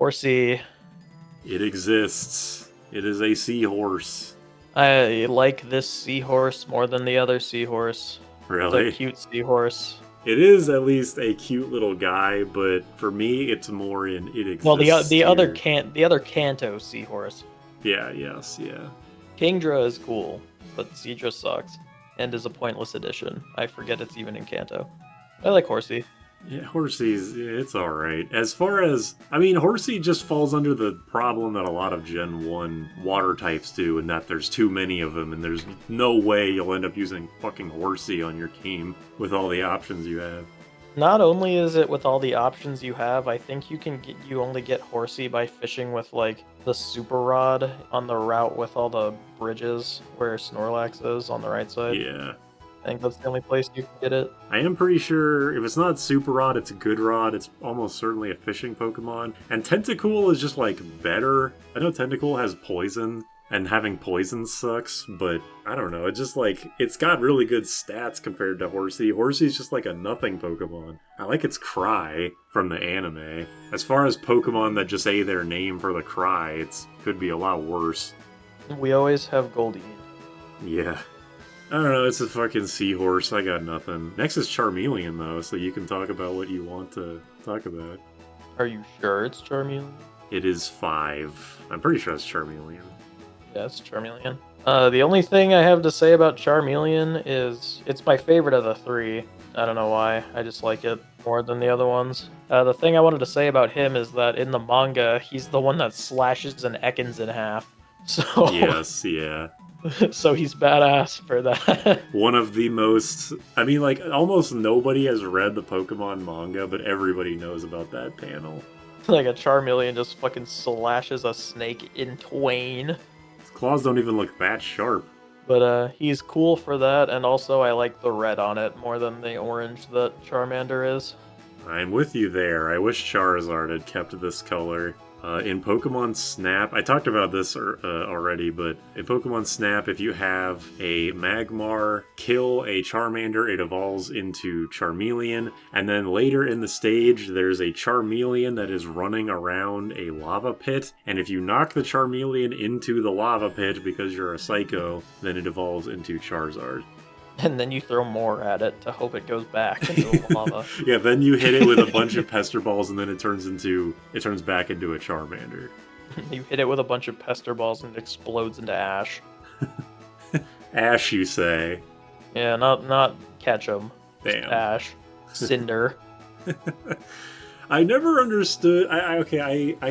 Horsea. It exists. It is a seahorse. I like this seahorse more than the other seahorse. Really? It's a cute seahorse. It is at least a cute little guy, but for me, it's more in it exists. Well, the other tier. the other Kanto seahorse. Yeah. Yes. Yeah. Kingdra is cool, but Seadra sucks and is a pointless addition. I forget it's even in Kanto. I like Horsea. Yeah, Horsea's, it's alright. As far as, I mean, Horsea just falls under the problem that a lot of Gen 1 water types do, in that there's too many of them, and there's no way you'll end up using fucking Horsea on your team with all the options you have. Not only is it with all the options you have, I think you only get Horsea by fishing with like the Super Rod on the route with all the bridges where Snorlax is on the right side. Yeah. I think that's the only place you can get it. I am pretty sure if it's not Super Rod, it's a Good Rod. It's almost certainly a fishing Pokemon. And Tentacruel is just, like, better. I know Tentacruel has poison, and having poison sucks, but I don't know. It's just, like, it's got really good stats compared to Horsea. Horsea's just, like, a nothing Pokemon. I like its cry from the anime. As far as Pokemon that just say their name for the cry, it could be a lot worse. We always have Goldie. Yeah. I don't know, it's a fucking seahorse, I got nothing. Next is Charmeleon, though, so you can talk about what you want to talk about. Are you sure it's Charmeleon? It is 5. I'm pretty sure it's Charmeleon. Yeah, it's Charmeleon. The only thing I have to say about Charmeleon is it's my favorite of the 3. I don't know why, I just like it more than the other ones. The thing I wanted to say about him is that in the manga, he's the one that slashes an Ekans in half. So Yes, yeah. So he's badass for that. One of the most... I mean, like, almost nobody has read the Pokemon manga, but everybody knows about that panel. Like a Charmeleon just fucking slashes a snake in twain. His claws don't even look that sharp. But he's cool for that, and also I like the red on it more than the orange that Charmander is. I'm with you there. I wish Charizard had kept this color. In Pokemon Snap, I talked about this already, but in Pokemon Snap, if you have a Magmar kill a Charmander, it evolves into Charmeleon, and then later in the stage, there's a Charmeleon that is running around a lava pit, and if you knock the Charmeleon into the lava pit because you're a psycho, then it evolves into Charizard. And then you throw more at it to hope it goes back into the lava. Yeah, then you hit it with a bunch of Pester Balls, and then it turns back into a Charmander. You hit it with a bunch of Pester Balls, and it explodes into ash. Ash, you say? Yeah, not Ketchum. Damn. Ash. Cinder. I never understood. I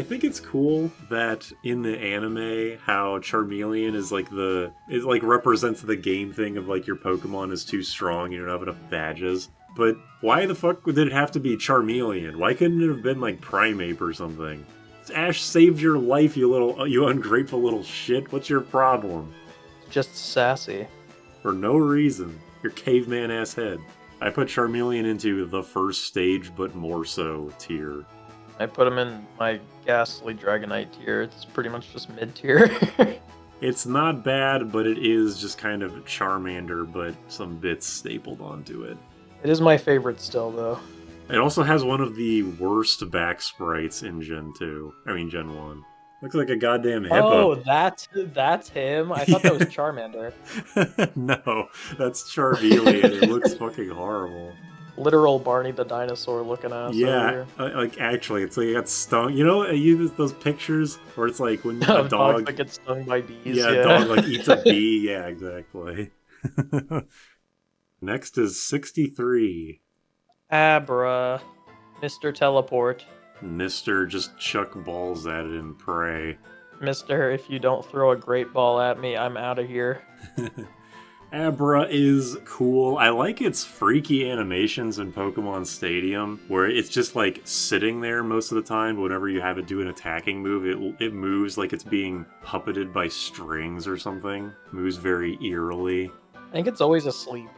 think it's cool that in the anime how Charmeleon is like represents the game thing of like your Pokemon is too strong, you don't have enough badges. But why the fuck did it have to be Charmeleon? Why couldn't it have been like Primeape or something? Ash saved your life, you ungrateful little shit. What's your problem? Just sassy. For no reason. Your caveman ass head. I put Charmeleon into the first stage, but more so tier. I put him in my Ghastly Dragonite tier. It's pretty much just mid-tier. It's not bad, but it is just kind of Charmander, but some bits stapled onto it. It is my favorite still, though. It also has one of the worst back sprites in Gen 1. Looks like a goddamn hippo. Oh, that's him? I thought that was Charmander. No, that's Charmeleon. It looks fucking horrible. Literal Barney the dinosaur looking ass. Yeah, like actually, it's like it got stung. You know, those pictures where it's like when a dog that gets stung by bees. Yeah, a dog like eats a bee. Yeah, exactly. Next is 63. Abra, Mr. Teleport. Mr. just chuck balls at it and pray. Mister, if you don't throw a great ball at me, I'm out of here. Abra is cool. I like its freaky animations in Pokemon Stadium, where it's just like sitting there most of the time, but whenever you have it do an attacking move, it moves like it's being puppeted by strings or something. It moves very eerily. I think it's always asleep.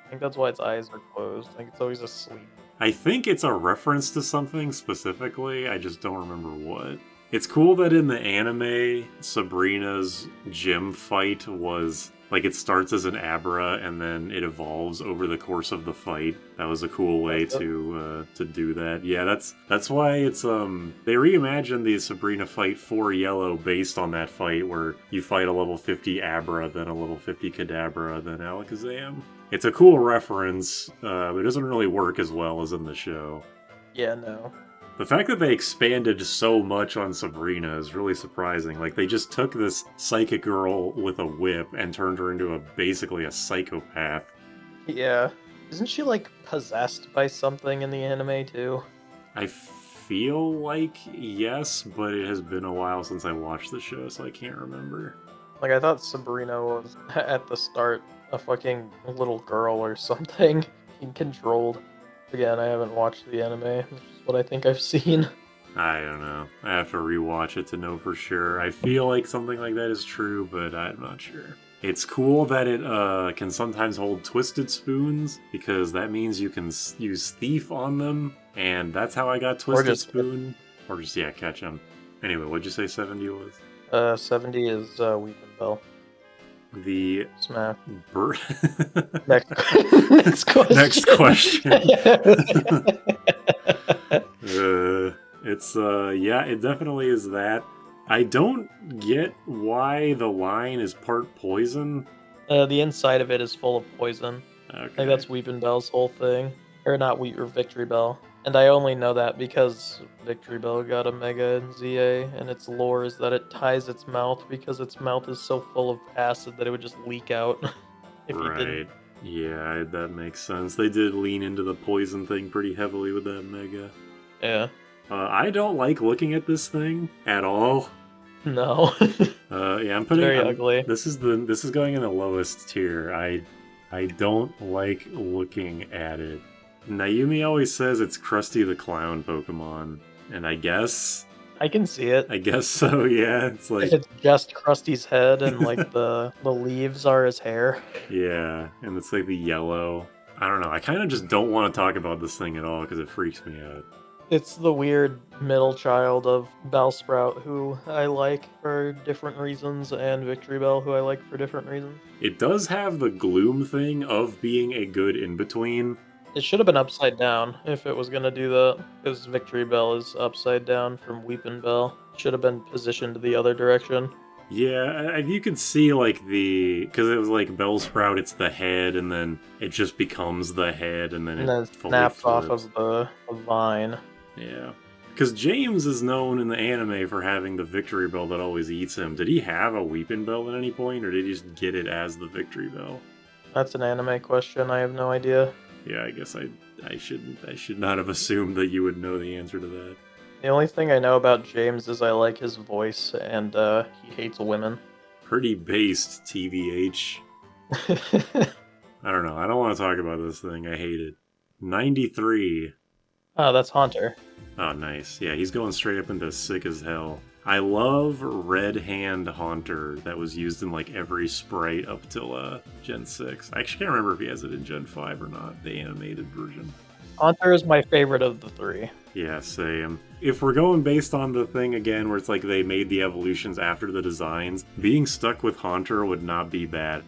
I think that's why its eyes are closed. I think it's always asleep. I think it's a reference to something specifically, I just don't remember what. It's cool that in the anime, Sabrina's gym fight was Like, it starts as an Abra, and then it evolves over the course of the fight. That was a cool way to do that. Yeah, that's why it's, they reimagined the Sabrina fight for Yellow based on that fight, where you fight a level 50 Abra, then a level 50 Kadabra, then Alakazam. It's a cool reference, but it doesn't really work as well as in the show. Yeah, no. The fact that they expanded so much on Sabrina is really surprising. Like, they just took this psychic girl with a whip and turned her into basically a psychopath. Yeah. Isn't she, like, possessed by something in the anime, too? I feel like yes, but it has been a while since I watched the show, so I can't remember. Like, I thought Sabrina was, at the start, a fucking little girl or something. Being controlled. Again, I haven't watched the anime. It's just what I think I've seen. I don't know. I have to rewatch it to know for sure. I feel like something like that is true, but I'm not sure. It's cool that it can sometimes hold twisted spoons, because that means you can use Thief on them, and that's how I got Twisted Spoon. Or just, yeah, catch them. Anyway, what'd you say 70 was? 70 is Weepinbell. The Smash. Next question. Next question. Yeah, it definitely is that. I don't get why the line is part poison. The inside of it is full of poison. Okay. I think that's Weepinbell's whole thing. Or not or Victorybell. And I only know that because Victorybell got a Mega in ZA, and its lore is that it ties its mouth because its mouth is so full of acid that it would just leak out if you didn't. Yeah, that makes sense. They did lean into the poison thing pretty heavily with that Mega. Yeah. I don't like looking at this thing at all. No. Yeah, I'm putting very ugly. This is going in the lowest tier. I don't like looking at it. Naomi always says it's Krusty the Clown Pokemon, and I guess I can see it. I guess so, yeah. It's like, if it's just Krusty's head and like the leaves are his hair. Yeah, and it's like the yellow. I don't know. I kind of just don't want to talk about this thing at all because it freaks me out. It's the weird middle child of Bellsprout, who I like for different reasons, and Victorybell, who I like for different reasons. It does have the gloom thing of being a good in-between. It should have been upside down if it was going to do that, because Victorybell is upside down from Weepinbell. Should have been positioned the other direction. Yeah, you could see, like, because it was like Bellsprout, it's the head, and then it just becomes the head, and then it snaps off of the vine. Yeah. Because James is known in the anime for having the Victorybell that always eats him. Did he have a Weepinbell at any point, or did he just get it as the Victorybell? That's an anime question. I have no idea. Yeah, I guess I should not have assumed that you would know the answer to that. The only thing I know about James is I like his voice, and he hates women. Pretty based, TVH. I don't know. I don't want to talk about this thing. I hate it. 93. Oh, that's Haunter. Oh, nice. Yeah, he's going straight up into sick as hell. I love Red Hand Haunter that was used in like every sprite up till Gen 6. I actually can't remember if he has it in Gen 5 or not, the animated version. Haunter is my favorite of the three. Yeah, same. If we're going based on the thing again where it's like they made the evolutions after the designs, being stuck with Haunter would not be bad.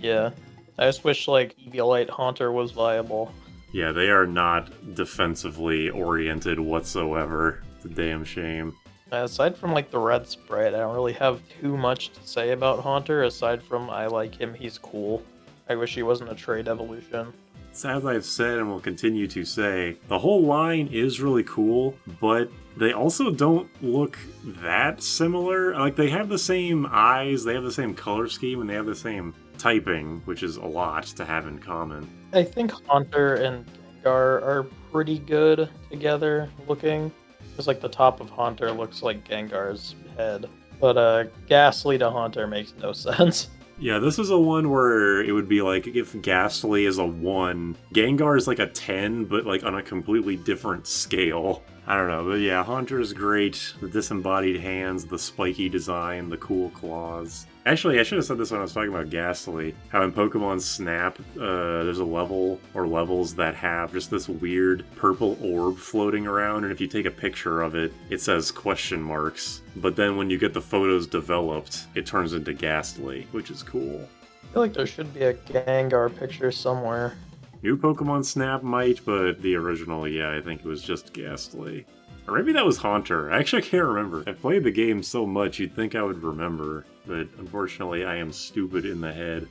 Yeah. I just wish like Eviolite Haunter was viable. Yeah, they are not defensively oriented whatsoever. It's a damn shame. Aside from like the red sprite, I don't really have too much to say about Haunter, aside from I like him, he's cool. I wish he wasn't a trade evolution. As I've said and will continue to say, the whole line is really cool, but they also don't look that similar. Like, they have the same eyes, they have the same color scheme, and they have the same typing, which is a lot to have in common. I think Haunter and Gengar are pretty good together looking. Just like the top of Haunter looks like Gengar's head. But Ghastly to Haunter makes no sense. Yeah, this is a one where it would be like if Ghastly is a 1, Gengar is like a 10, but like on a completely different scale. I don't know, but yeah, Haunter is great. The disembodied hands, the spiky design, the cool claws. Actually, I should have said this when I was talking about Ghastly. How in Pokemon Snap, there's a level or levels that have just this weird purple orb floating around, and if you take a picture of it, it says question marks. But then when you get the photos developed, it turns into Ghastly, which is cool. I feel like there should be a Gengar picture somewhere. New Pokemon Snap might, but the original, yeah, I think it was just Ghastly. Or maybe that was Haunter. Actually, I can't remember. I've played the game so much, you'd think I would remember, but unfortunately I am stupid in the head.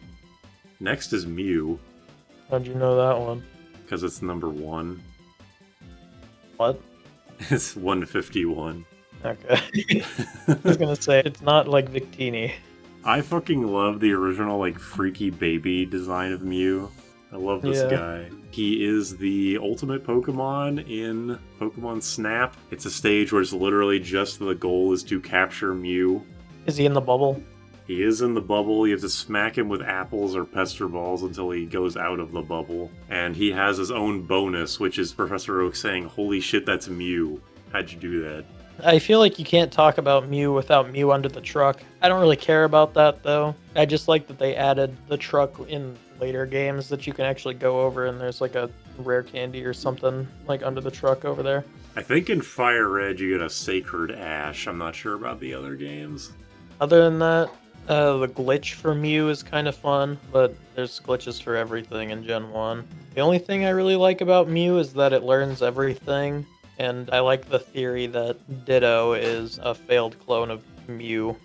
Next is Mew, How'd you know that one? because it's number 1. What? It's 151. Okay. I was gonna say, it's not like Victini. I fucking love the original, like, freaky baby design of Mew. I love this guy. He is the ultimate Pokemon in Pokemon Snap. It's a stage where it's literally just the goal is to capture Mew. Is he in the bubble? He is in the bubble. You have to smack him with apples or pester balls until he goes out of the bubble. And he has his own bonus, which is Professor Oak saying, "Holy shit, that's Mew. How'd you do that?" I feel like you can't talk about Mew without Mew under the truck. I don't really care about that, though. I just like that they added the truck in later games that you can actually go over, and there's like a rare candy or something like under the truck over there. I think in Fire Red you get a Sacred Ash. I'm not sure about the other games. Other than that, the glitch for Mew is kind of fun, but there's glitches for everything in Gen 1. The only thing I really like about Mew is that it learns everything, and I like the theory that Ditto is a failed clone of Mew.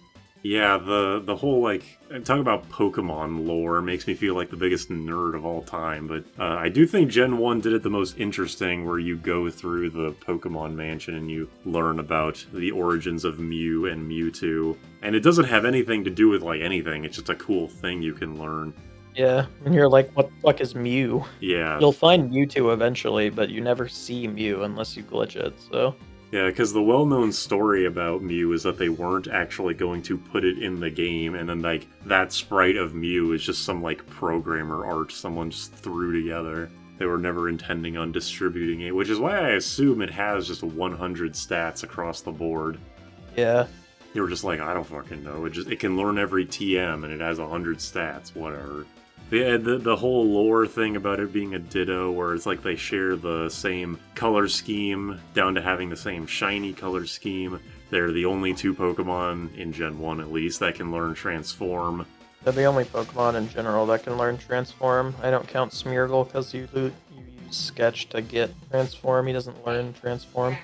Yeah, the whole, like, talk about Pokemon lore makes me feel like the biggest nerd of all time, but I do think Gen 1 did it the most interesting, where you go through the Pokemon Mansion and you learn about the origins of Mew and Mewtwo. And it doesn't have anything to do with, like, anything, it's just a cool thing you can learn. Yeah, and you're like, what the fuck is Mew? Yeah. You'll find Mewtwo eventually, but you never see Mew unless you glitch it, so... Yeah, because the well-known story about Mew is that they weren't actually going to put it in the game, and then, like, that sprite of Mew is just some, like, programmer art someone just threw together. They were never intending on distributing it, which is why I assume it has just 100 stats across the board. Yeah. They were just like, I don't fucking know, it can learn every TM, and it has 100 stats, whatever. Yeah, the whole lore thing about it being a Ditto, where it's like they share the same color scheme, down to having the same shiny color scheme. They're the only two Pokemon, in Gen 1 at least, that can learn Transform. They're the only Pokemon in general that can learn Transform. I don't count Smeargle because you use Sketch to get Transform. He doesn't learn Transform.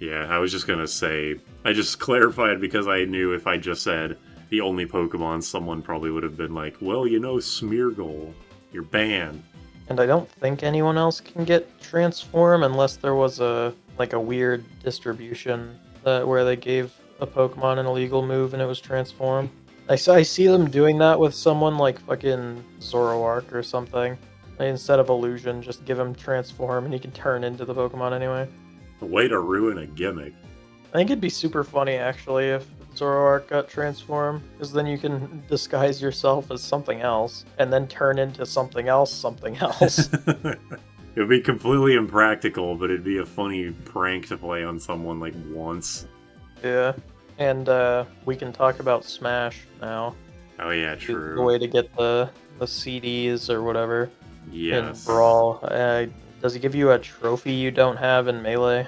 Yeah, I was just gonna say, I just clarified because I knew if I just said the only Pokemon, someone probably would have been like, well, you know, Smeargle, you're banned. And I don't think anyone else can get Transform unless there was a weird distribution where they gave a Pokemon an illegal move and it was Transform. I see them doing that with someone like fucking Zoroark or something. Instead of Illusion, just give him Transform and he can turn into the Pokemon anyway. Way to ruin a gimmick. I think it'd be super funny, actually, if Zoroark got Transform, because then you can disguise yourself as something else, and then turn into something else. It would be completely impractical, but it'd be a funny prank to play on someone, like, once. Yeah, and we can talk about Smash now. Oh yeah, true. The way to get the CDs or whatever yes. in Brawl. Does he give you a trophy you don't have in Melee?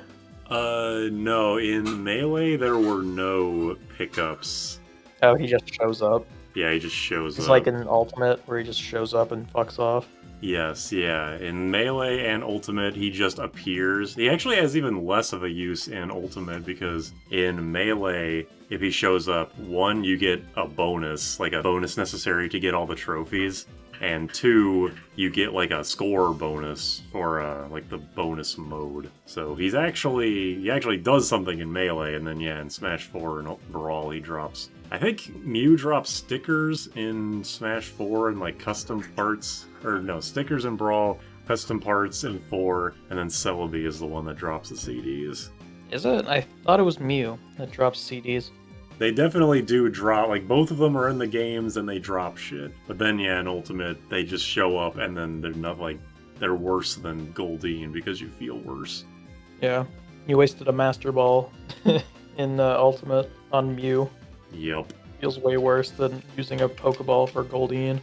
No. In Melee, there were no pickups. Oh, he just shows up? Yeah, he just shows up. It's like in Ultimate, where he just shows up and fucks off. Yes, yeah. In Melee and Ultimate, he just appears. He actually has even less of a use in Ultimate, because in Melee, if he shows up, 1, you get a bonus, like a bonus necessary to get all the trophies. And 2, you get like a score bonus for like the bonus mode. So he actually does something in Melee, and then yeah, in Smash 4 and Brawl he drops. I think Mew drops stickers in Smash 4 and like custom parts, or no, stickers in Brawl, custom parts in 4, and then Celebi is the one that drops the CDs. Is it? I thought it was Mew that drops CDs. They definitely do drop, like, both of them are in the games and they drop shit. But then, yeah, in Ultimate, they just show up and then they're not, like, they're worse than Goldeen because you feel worse. Yeah, you wasted a Master Ball in Ultimate on Mew. Yep. Feels way worse than using a Pokeball for Goldeen.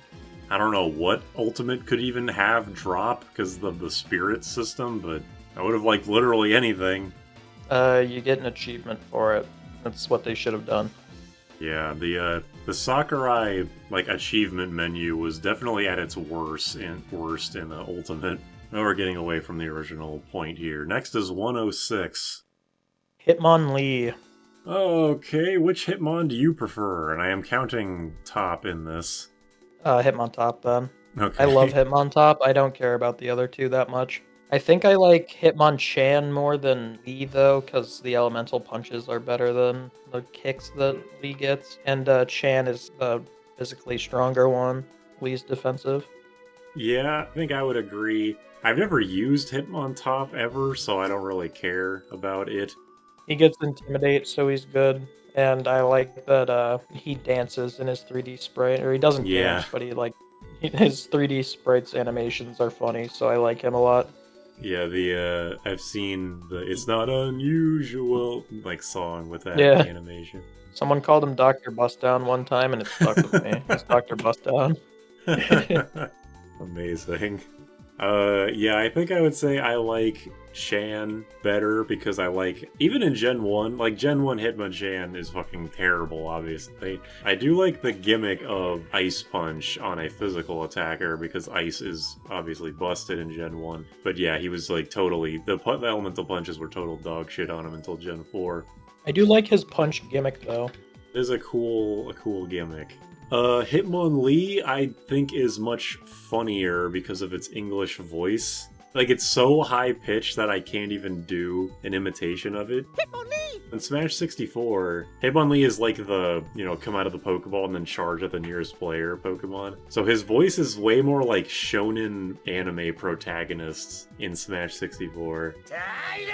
I don't know what Ultimate could even have drop because of the Spirit system, but I would have liked literally anything. You get an achievement for it. That's what they should have done. Yeah, the Sakurai like achievement menu was definitely at its worst in Ultimate. Now we're getting away from the original point here. Next is 106. Hitmonlee. Okay, which Hitmon do you prefer? And I am counting top in this. Hitmontop then. Okay. I love Hitmontop. I don't care about the other two that much. I think I like Hitmonchan more than Lee, though, because the elemental punches are better than the kicks that Lee gets. And Chan is the physically stronger one. Lee's defensive. Yeah, I think I would agree. I've never used Hitmontop ever, so I don't really care about it. He gets Intimidate, so he's good. And I like that he dances in his 3D sprite. Or he doesn't dance, but his 3D sprites animations are funny, so I like him a lot. Yeah, I've seen the "It's Not Unusual" like song with that Yeah. animation. Someone called him Dr. Bustdown one time, and it stuck with me. It's Dr. Bustdown. Amazing. Yeah, I think I would say I like Shan better because I like, even in Gen 1, like Gen 1 Hitmonchan is fucking terrible, obviously. I do like the gimmick of Ice Punch on a physical attacker because Ice is obviously busted in Gen 1. But yeah, he was like totally, the elemental punches were total dog shit on him until Gen 4. I do like his punch gimmick, though. It is a cool gimmick. Hitmonlee, I think, is much funnier because of its English voice. Like, it's so high-pitched that I can't even do an imitation of it. Hitmonlee! In Smash 64, Hitmonlee is like the, come out of the Pokeball and then charge at the nearest player Pokemon. So his voice is way more like shonen anime protagonists in Smash 64. I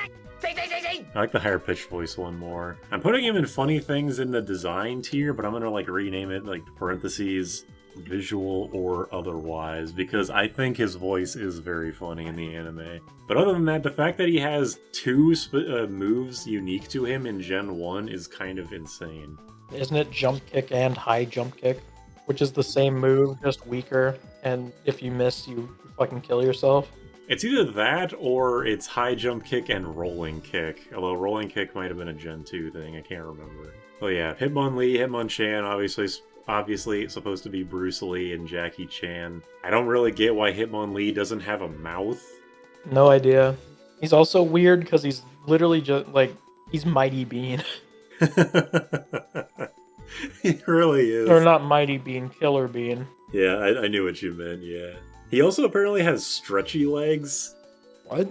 like the higher pitched voice one more. I'm putting him in funny things in the design tier, but I'm gonna like rename it like parentheses visual or otherwise because I think his voice is very funny in the anime. But other than that, the fact that he has two moves unique to him in Gen 1 is kind of insane. Isn't it jump kick and high jump kick? Which is the same move, just weaker, and if you miss, you fucking kill yourself. It's either that or it's high jump kick and rolling kick. Although rolling kick might have been a Gen 2 thing, I can't remember. Oh yeah, Hitmonlee, Hitmonchan, obviously it's supposed to be Bruce Lee and Jackie Chan. I don't really get why Hitmonlee doesn't have a mouth. No idea. He's also weird because he's literally just like, he's Mighty Bean. He really is. Or not Mighty Bean, Killer Bean. Yeah, I knew what you meant, yeah. He also apparently has stretchy legs. What?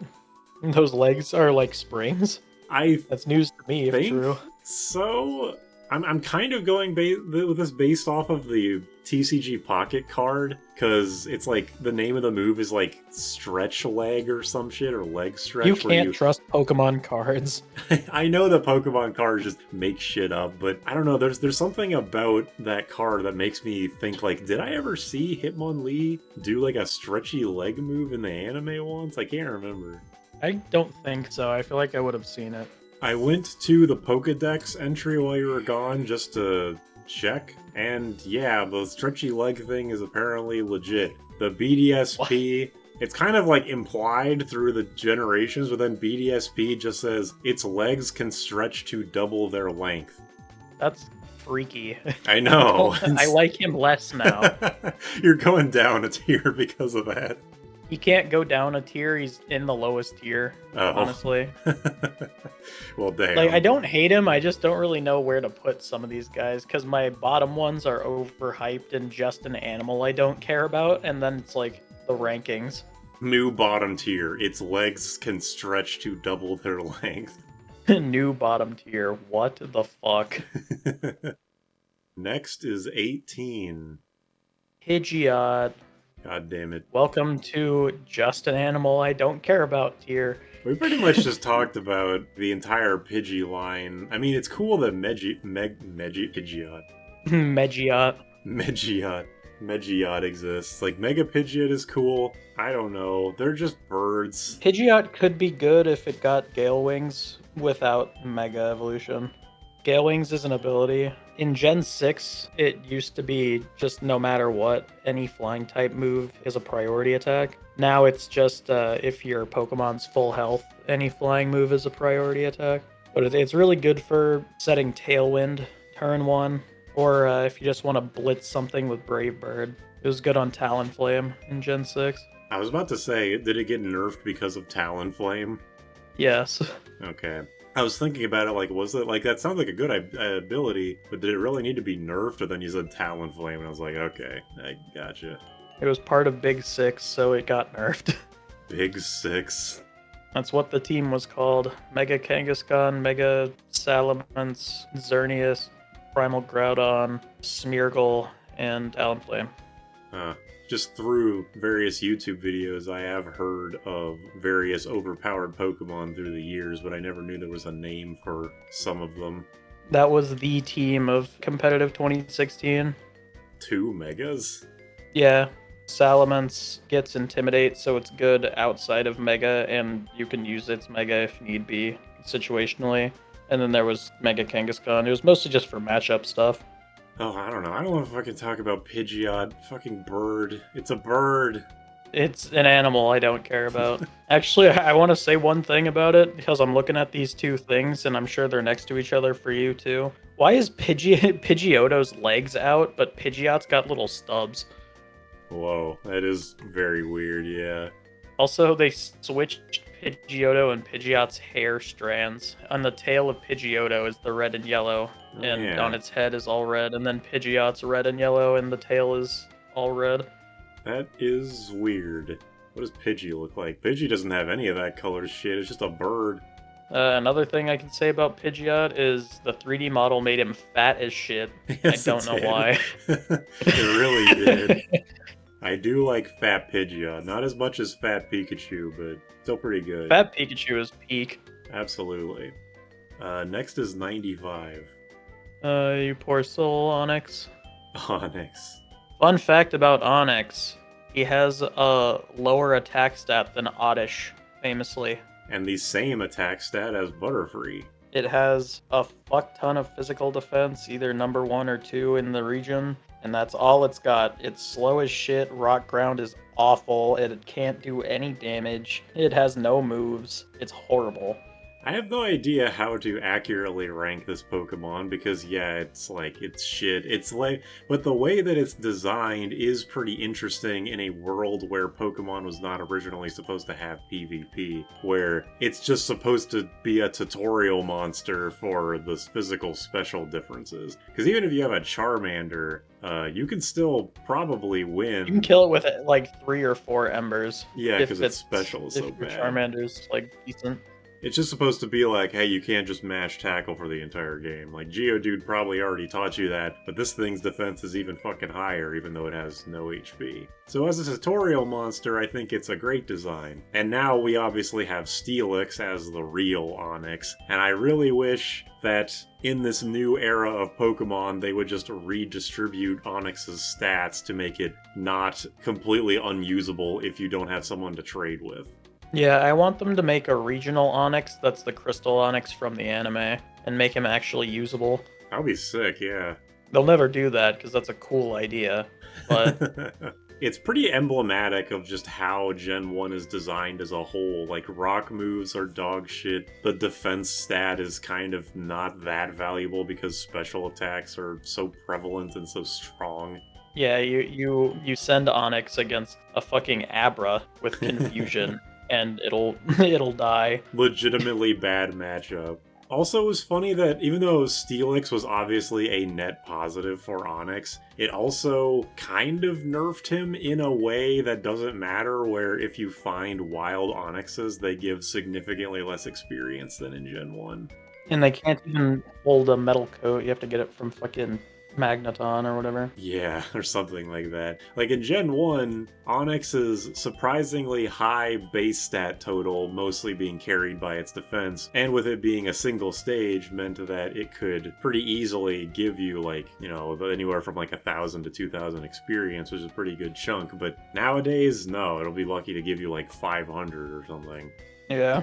Those legs are like springs? That's news to me, if true. So, I'm kind of going with this based off of the TCG Pocket card, because it's like the name of the move is like stretch leg or some shit, or leg stretch. You can't trust Pokemon cards. I know that Pokemon cards just make shit up, but I don't know, there's something about that card that makes me think like, did I ever see Hitmonlee do like a stretchy leg move in the anime once? I can't remember. I don't think so. I feel like I would have seen it. I went to the Pokedex entry while you were gone just to check, and yeah, the stretchy leg thing is apparently legit. The BDSP, it's kind of like implied through the generations, but then BDSP just says its legs can stretch to double their length. That's freaky. I know. I like him less now. You're going down a tier because of that. He can't go down a tier. He's in the lowest tier, honestly. Well, damn. Like, I don't hate him. I just don't really know where to put some of these guys because my bottom ones are overhyped and just an animal I don't care about. And then it's like the rankings. New bottom tier. Its legs can stretch to double their length. New bottom tier. What the fuck? Next is 18. Pidgeot. God damn it. Welcome to just an animal I don't care about tier. We pretty much just talked about the entire Pidgey line. I mean, it's cool that Pidgeot. Megiot exists. Like, Mega Pidgeot is cool. I don't know. They're just birds. Pidgeot could be good if it got Gale Wings without Mega Evolution. Gale Wings is an ability. In Gen 6, it used to be just no matter what, any flying type move is a priority attack. Now it's just if your Pokemon's full health, any flying move is a priority attack. But it's really good for setting Tailwind turn 1. Or if you just want to blitz something with Brave Bird. It was good on Talonflame in Gen 6. I was about to say, did it get nerfed because of Talonflame? Yes. Okay. I was thinking about it, like, was it, like, that sounds like a good ability, but did it really need to be nerfed? Or then you said Talonflame, and I was like, okay, I gotcha. It was part of Big 6, so it got nerfed. Big 6. That's what the team was called. Mega Kangaskhan, Mega Salamence, Xerneas, Primal Groudon, Smeargle, and Talonflame. Just through various YouTube videos, I have heard of various overpowered Pokemon through the years, but I never knew there was a name for some of them. That was the team of competitive 2016. 2 Megas? Yeah. Salamence gets Intimidate, so it's good outside of Mega, and you can use its Mega if need be, situationally. And then there was Mega Kangaskhan. It was mostly just for matchup stuff. Oh, I don't know. I don't want to fucking talk about Pidgeot. Fucking bird. It's a bird. It's an animal I don't care about. Actually, I want to say one thing about it, because I'm looking at these two things, and I'm sure they're next to each other for you, too. Why is Pidgeotto's legs out, but Pidgeot's got little stubs? Whoa, that is very weird, yeah. Also, they switched Pidgeotto and Pidgeot's hair strands. On the tail of Pidgeotto is the red and yellow, and on its head is all red, and then Pidgeot's red and yellow, and the tail is all red. That is weird. What does Pidgey look like? Pidgey doesn't have any of that color shit, it's just a bird. Another thing I can say about Pidgeot is the 3D model made him fat as shit. Yes, I don't know why. It really did. I do like Fat Pidgeot. Not as much as Fat Pikachu, but still pretty good. Fat Pikachu is peak. Absolutely. Next is 95. You poor soul, Onix. Onix. Fun fact about Onix, he has a lower attack stat than Oddish, famously. And the same attack stat as Butterfree. It has a fuck ton of physical defense, either number 1 or 2 in the region, and that's all it's got. It's slow as shit, Rock Ground is awful, it can't do any damage, it has no moves, it's horrible. I have no idea how to accurately rank this Pokemon because, yeah, it's shit. It's like, but the way that it's designed is pretty interesting in a world where Pokemon was not originally supposed to have PvP, where it's just supposed to be a tutorial monster for the physical special differences. Because even if you have a Charmander, you can still probably win. You can kill it with like 3 or 4 embers. Yeah, because its special is so bad. If your Charmander's like decent. It's just supposed to be like, hey, you can't just mash tackle for the entire game. Like, Geodude probably already taught you that, but this thing's defense is even fucking higher, even though it has no HP. So as a tutorial monster, I think it's a great design. And now we obviously have Steelix as the real Onix, and I really wish that in this new era of Pokemon, they would just redistribute Onix's stats to make it not completely unusable if you don't have someone to trade with. Yeah, I want them to make a regional Onix that's the Crystal Onix from the anime, and make him actually usable. That would be sick, yeah. They'll never do that, because that's a cool idea, but... It's pretty emblematic of just how Gen 1 is designed as a whole. Like, rock moves are dog shit. The defense stat is kind of not that valuable because special attacks are so prevalent and so strong. Yeah, you send Onix against a fucking Abra with Confusion. And it'll die. Legitimately bad matchup. Also, it was funny that even though Steelix was obviously a net positive for Onix, it also kind of nerfed him in a way that doesn't matter, where if you find wild Onixes, they give significantly less experience than in Gen 1. And they can't even hold a metal coat, you have to get it from fucking Magneton or whatever. Yeah, or something like that. Like in Gen 1, Onix's surprisingly high base stat total, mostly being carried by its defense, and with it being a single stage, meant that it could pretty easily give you, like, you know, anywhere from like 1,000 to 2,000 experience, which is a pretty good chunk. But nowadays, no, it'll be lucky to give you like 500 or something. Yeah.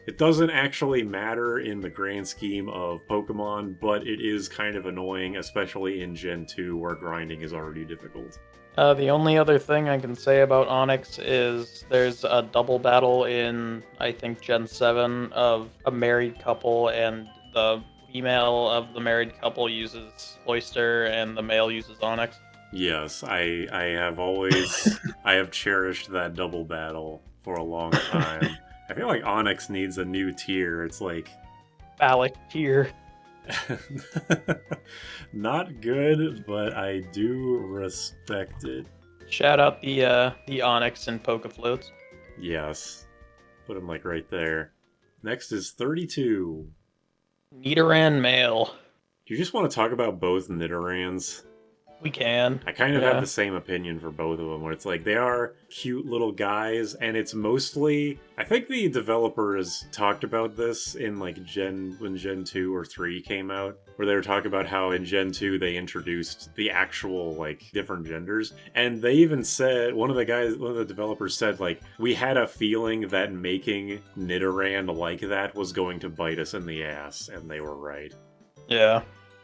It doesn't actually matter in the grand scheme of Pokemon, but it is kind of annoying, especially in Gen 2, where grinding is already difficult. The only other thing I can say about Onix is there's a double battle in, I think, Gen 7 of a married couple and the female of the married couple uses Oyster and the male uses Onix. Yes, I have cherished that double battle for a long time. I feel like Onix needs a new tier. It's like Phallic tier. not good, but I do respect it. Shout out the Onix and Pokefloats. Yes. Put him like right there. Next is 32. Nidoran male. Do you just want to talk about both Nidorans? We can. I kind of have the same opinion for both of them, where it's like they are cute little guys, and it's mostly... I think the developers talked about this in like when Gen 2 or 3 came out, where they were talking about how in Gen 2 they introduced the actual like different genders, and they even said, one of the developers said like, we had a feeling that making Nidoran like that was going to bite us in the ass, and they were right. Yeah.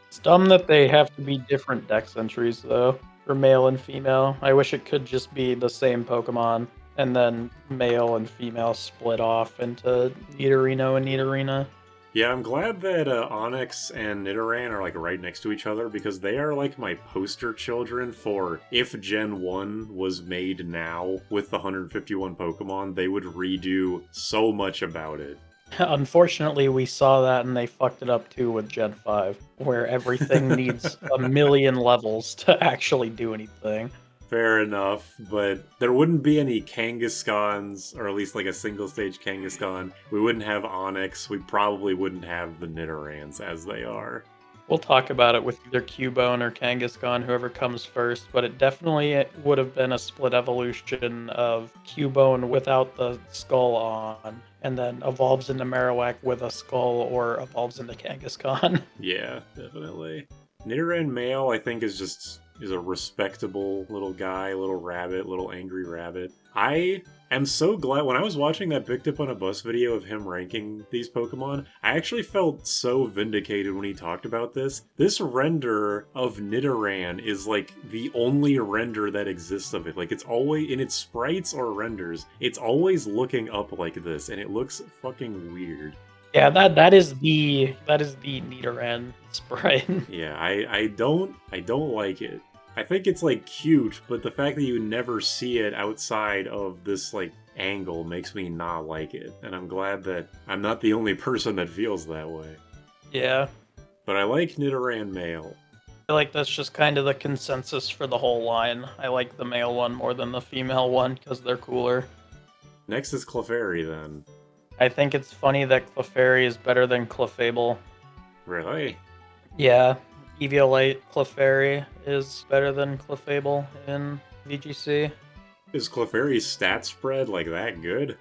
It's dumb that they have to be different dex entries, though, for male and female. I wish it could just be the same Pokemon, and then male and female split off into Nidorino and Nidorina. Yeah, I'm glad that Onix and Nidoran are like right next to each other, because they are like my poster children for if Gen 1 was made now with the 151 Pokemon, they would redo so much about it. Unfortunately, we saw that and they fucked it up too with Gen 5, where everything needs a million levels to actually do anything. Fair enough, but there wouldn't be any Kangaskhans, or at least like a single stage Kangaskhan. We wouldn't have Onix, we probably wouldn't have the Nidorans as they are. We'll talk about it with either Cubone or Kangaskhan, whoever comes first, but it definitely would have been a split evolution of Cubone without the skull on, and then evolves into Marowak with a skull, or evolves into Kangaskhan. Yeah, definitely. Nidoran male, I think, is a respectable little guy, little rabbit, little angry rabbit. I am so glad, when I was watching that Picked Up on a Bus video of him ranking these Pokemon, I actually felt so vindicated when he talked about this. This render of Nidoran is like the only render that exists of it. Like, it's always, in its sprites or renders, it's always looking up like this, and it looks fucking weird. Yeah, that is the Nidoran sprite. Yeah, I don't like it. I think it's like cute, but the fact that you never see it outside of this like angle makes me not like it. And I'm glad that I'm not the only person that feels that way. Yeah. But I like Nidoran male. I feel like that's just kind of the consensus for the whole line. I like the male one more than the female one because they're cooler. Next is Clefairy then. I think it's funny that Clefairy is better than Clefable. Really? Yeah. Eviolite Clefairy is better than Clefable in VGC. Is Clefairy's stat spread like that good?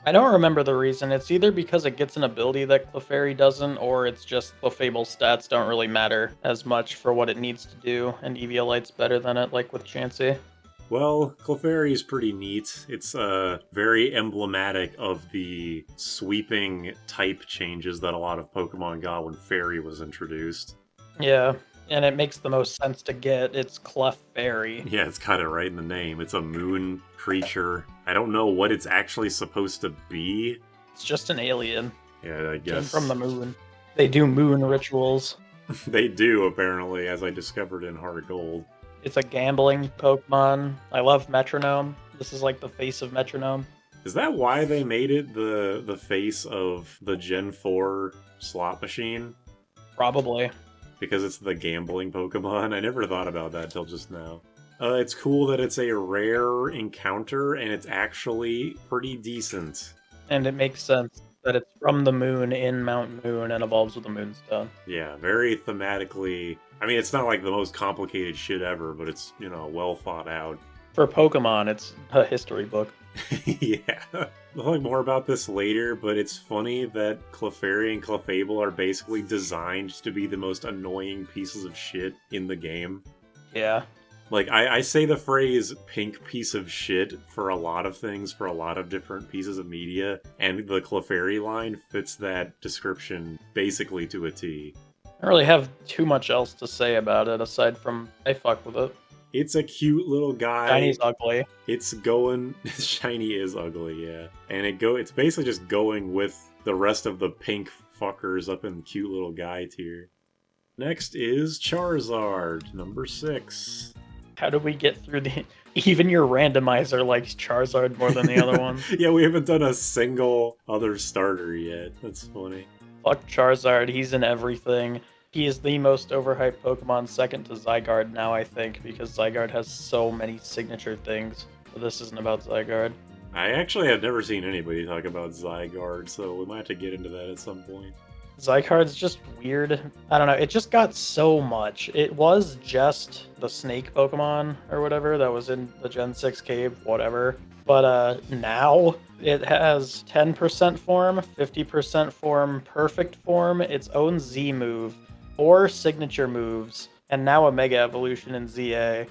I don't remember the reason. It's either because it gets an ability that Clefairy doesn't, or it's just Clefable's stats don't really matter as much for what it needs to do, and Eviolite's better than it, like with Chansey. Well, Clefairy is pretty neat. It's very emblematic of the sweeping type changes that a lot of Pokemon got when Fairy was introduced. Yeah, and it makes the most sense to get. It's Clefairy. Yeah, it's got it right in the name. It's a moon creature. I don't know what it's actually supposed to be. It's just an alien. Yeah, I guess. Came from the moon. They do moon rituals. They do, apparently, as I discovered in Heart Gold. It's a gambling Pokemon. I love Metronome. This is like the face of Metronome. Is that why they made it the face of the Gen 4 slot machine? Probably. Because it's the gambling Pokemon? I never thought about that till just now. It's cool that it's a rare encounter, and it's actually pretty decent. And it makes sense that it's from the moon in Mount Moon and evolves with the Moonstone. Yeah, very thematically... I mean, it's not like the most complicated shit ever, but it's, you know, well thought out. For Pokemon, it's a history book. Yeah. We'll talk more about this later, but it's funny that Clefairy and Clefable are basically designed to be the most annoying pieces of shit in the game. Yeah. Like, I say the phrase pink piece of shit for a lot of things, for a lot of different pieces of media, and the Clefairy line fits that description basically to a T. I don't really have too much else to say about it, aside from I fuck with it. It's a cute little guy. Shiny's ugly. It's going... Shiny is ugly, yeah. And it's basically just going with the rest of the pink fuckers up in the cute little guy tier. Next is Charizard, number 6. How did we get through the... Even your randomizer likes Charizard more than the other one. Yeah, we haven't done a single other starter yet. That's funny. Fuck Charizard, he's in everything. He is the most overhyped Pokemon, second to Zygarde now, I think, because Zygarde has so many signature things. But this isn't about Zygarde. I actually have never seen anybody talk about Zygarde, so we might have to get into that at some point. Zygarde's just weird. I don't know, it just got so much. It was just the snake Pokemon or whatever that was in the Gen 6 cave, whatever. But now it has 10% form, 50% form, perfect form, its own Z move, 4 signature moves, and now a Mega Evolution in ZA.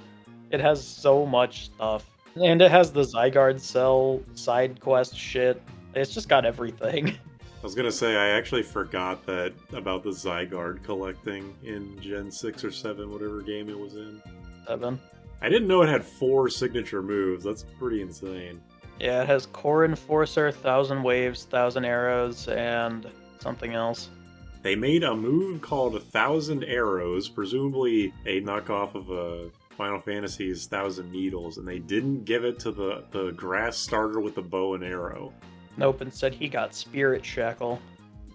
It has so much stuff. And it has the Zygarde Cell side quest shit. It's just got everything. I was gonna say, I actually forgot that about the Zygarde collecting in Gen 6 or 7, whatever game it was in. 7. I didn't know it had 4 signature moves. That's pretty insane. Yeah, it has Core Enforcer, 1000 Waves, 1000 Arrows, and something else. They made a move called 1000 Arrows, presumably a knockoff of Final Fantasy's 1000 Needles, and they didn't give it to the grass starter with the bow and arrow. Nope, instead he got Spirit Shackle.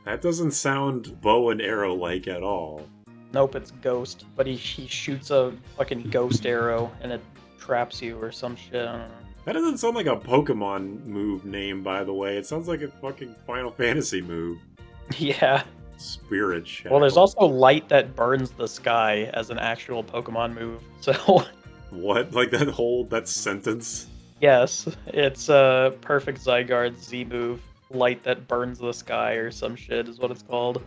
That doesn't sound bow and arrow-like at all. Nope, it's Ghost, but he shoots a fucking ghost arrow and it traps you or some shit, I don't know. That doesn't sound like a Pokemon move name, by the way. It sounds like a fucking Final Fantasy move. Yeah. Spirit Shackle. Well, there's also Light that burns the sky as an actual Pokemon move, so... What? Like that sentence? Yes, it's a perfect Zygarde Z move. Light that burns the sky or some shit is what it's called.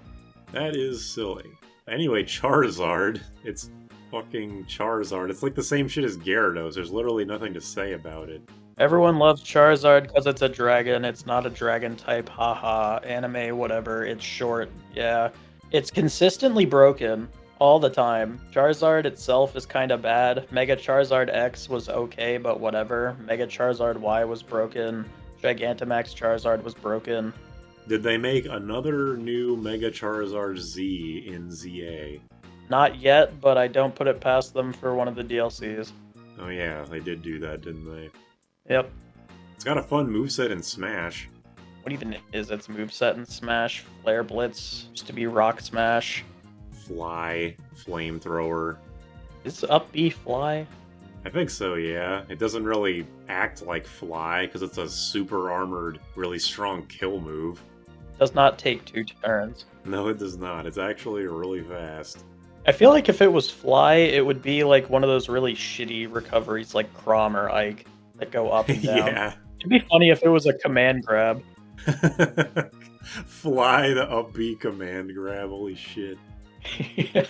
That is silly. Anyway, Charizard. It's fucking Charizard. It's like the same shit as Gyarados. There's literally nothing to say about it. Everyone loves Charizard because it's a dragon. It's not a dragon type. Haha. Anime, whatever. It's short. Yeah. It's consistently broken all the time. Charizard itself is kind of bad. Mega Charizard X was okay, but whatever. Mega Charizard Y was broken. Gigantamax Charizard was broken. Did they make another new Mega Charizard Z in ZA? Not yet, but I don't put it past them for one of the DLCs. Oh yeah, they did do that, didn't they? Yep. It's got a fun moveset in Smash. What even is its moveset in Smash? Flare Blitz used to be Rock Smash. Fly, Flamethrower. Is Up B Fly? I think so, yeah. It doesn't really act like Fly, because it's a super armored, really strong kill move. Does not take 2 turns. No, it does not. It's actually really fast. I feel like if it was Fly, it would be like one of those really shitty recoveries like Chrom or Ike that go up and down. Yeah. It'd be funny if it was a command grab. Fly the up B command grab, holy shit. Yeah.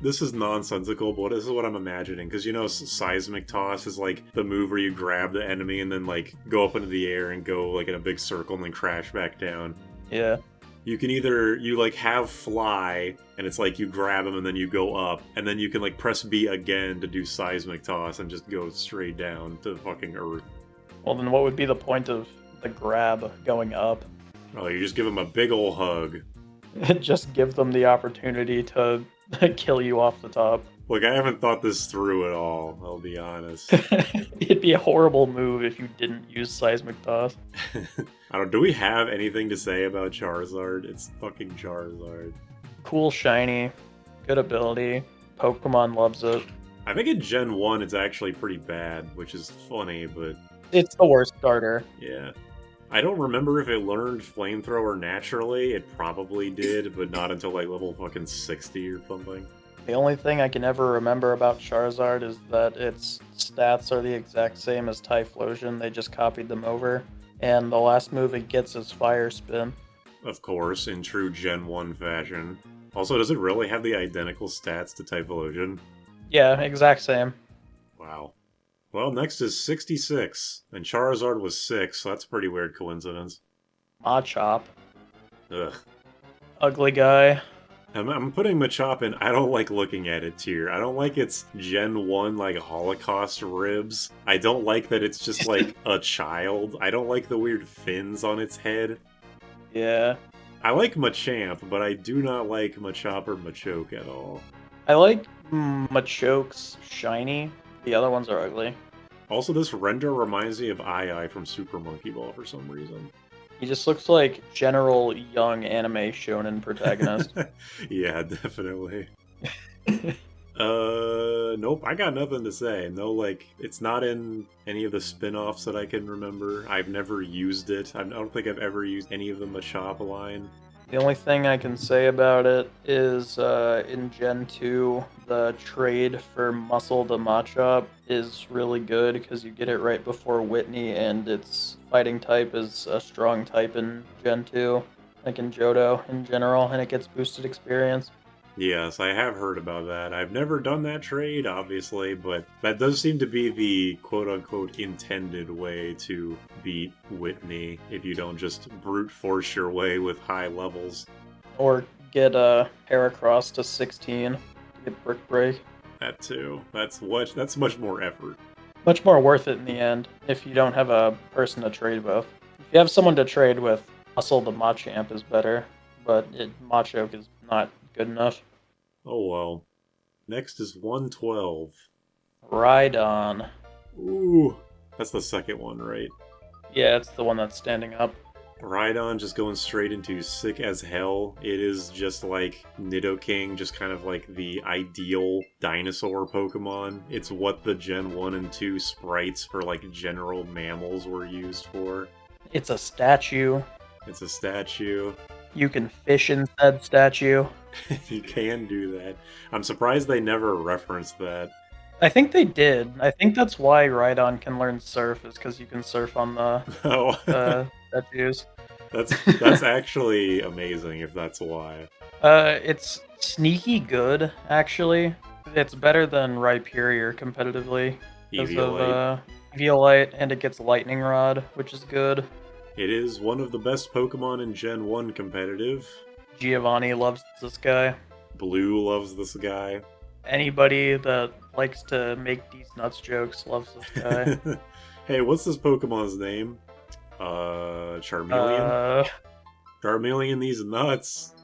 This is nonsensical, but this is what I'm imagining. Because, you know, Seismic Toss is like the move where you grab the enemy and then like go up into the air and go like in a big circle and then crash back down. Yeah. You can either, you like have Fly, and it's like you grab them and then you go up, and then you can like press B again to do Seismic Toss and just go straight down to fucking Earth. Well, then what would be the point of the grab going up? Oh, you just give them a big ol' hug. Just give them the opportunity to kill you off the top. Look, I haven't thought this through at all, I'll be honest. It'd be a horrible move if you didn't use Seismic Toss. I don't. Do we have anything to say about Charizard? It's fucking Charizard. Cool, shiny, good ability. Pokemon loves it. I think in Gen 1 it's actually pretty bad, which is funny, but... It's the worst starter. Yeah. I don't remember if it learned Flamethrower naturally. It probably did, but not until like level fucking 60 or something. The only thing I can ever remember about Charizard is that its stats are the exact same as Typhlosion. They just copied them over. And the last move it gets is Fire Spin. Of course, in true Gen 1 fashion. Also, does it really have the identical stats to Typhlosion? Yeah, exact same. Wow. Well, next is 66, and Charizard was 6, so that's a pretty weird coincidence. Machop. Ugh. Ugly guy. I'm putting Machop in I don't like looking at it tier. I don't like its Gen 1, like, Holocaust ribs. I don't like that it's just, like, a child. I don't like the weird fins on its head. Yeah. I like Machamp, but I do not like Machop or Machoke at all. I like Machoke's shiny. The other ones are ugly. Also, this render reminds me of Ai from Super Monkey Ball for some reason. He just looks like general young anime shonen protagonist. Yeah, definitely. Nope, I got nothing to say. No, like, it's not in any of the spin-offs that I can remember. I've never used it. I don't think I've ever used any of the Machop line. The only thing I can say about it is in Gen 2, the trade for Muscle to Machop is really good because you get it right before Whitney, and its fighting type is a strong type in Gen 2, like in Johto in general, and it gets boosted experience. Yes, I have heard about that. I've never done that trade, obviously, but that does seem to be the quote-unquote intended way to beat Whitney if you don't just brute force your way with high levels. Or get a Heracross to 16, get Brick Break. That too. That's much more effort. Much more worth it in the end if you don't have a person to trade with. If you have someone to trade with, Muscle the Machamp is better, but Machoke is not good enough. Oh well. Next is 112. Rhydon. Ooh, that's the second one, right? Yeah, it's the one that's standing up. Rhydon just going straight into sick as hell. It is just like Nidoking, just kind of like the ideal dinosaur Pokemon. It's what the Gen 1 and 2 sprites for like general mammals were used for. It's a statue. It's a statue. You can fish in said statue. You can do that. I'm surprised they never referenced that. I think they did. I think that's why Rhydon can learn surf, is because you can surf on the Oh, statues. that's actually amazing if that's why. It's sneaky good, actually. It's better than Rhyperior competitively. Because of Eviolite, and it gets Lightning Rod, which is good. It is one of the best Pokemon in Gen 1 competitive. Giovanni loves this guy. Blue loves this guy. Anybody that likes to make these nuts jokes loves this guy. Hey, what's this Pokemon's name? Charmeleon? Charmeleon these nuts.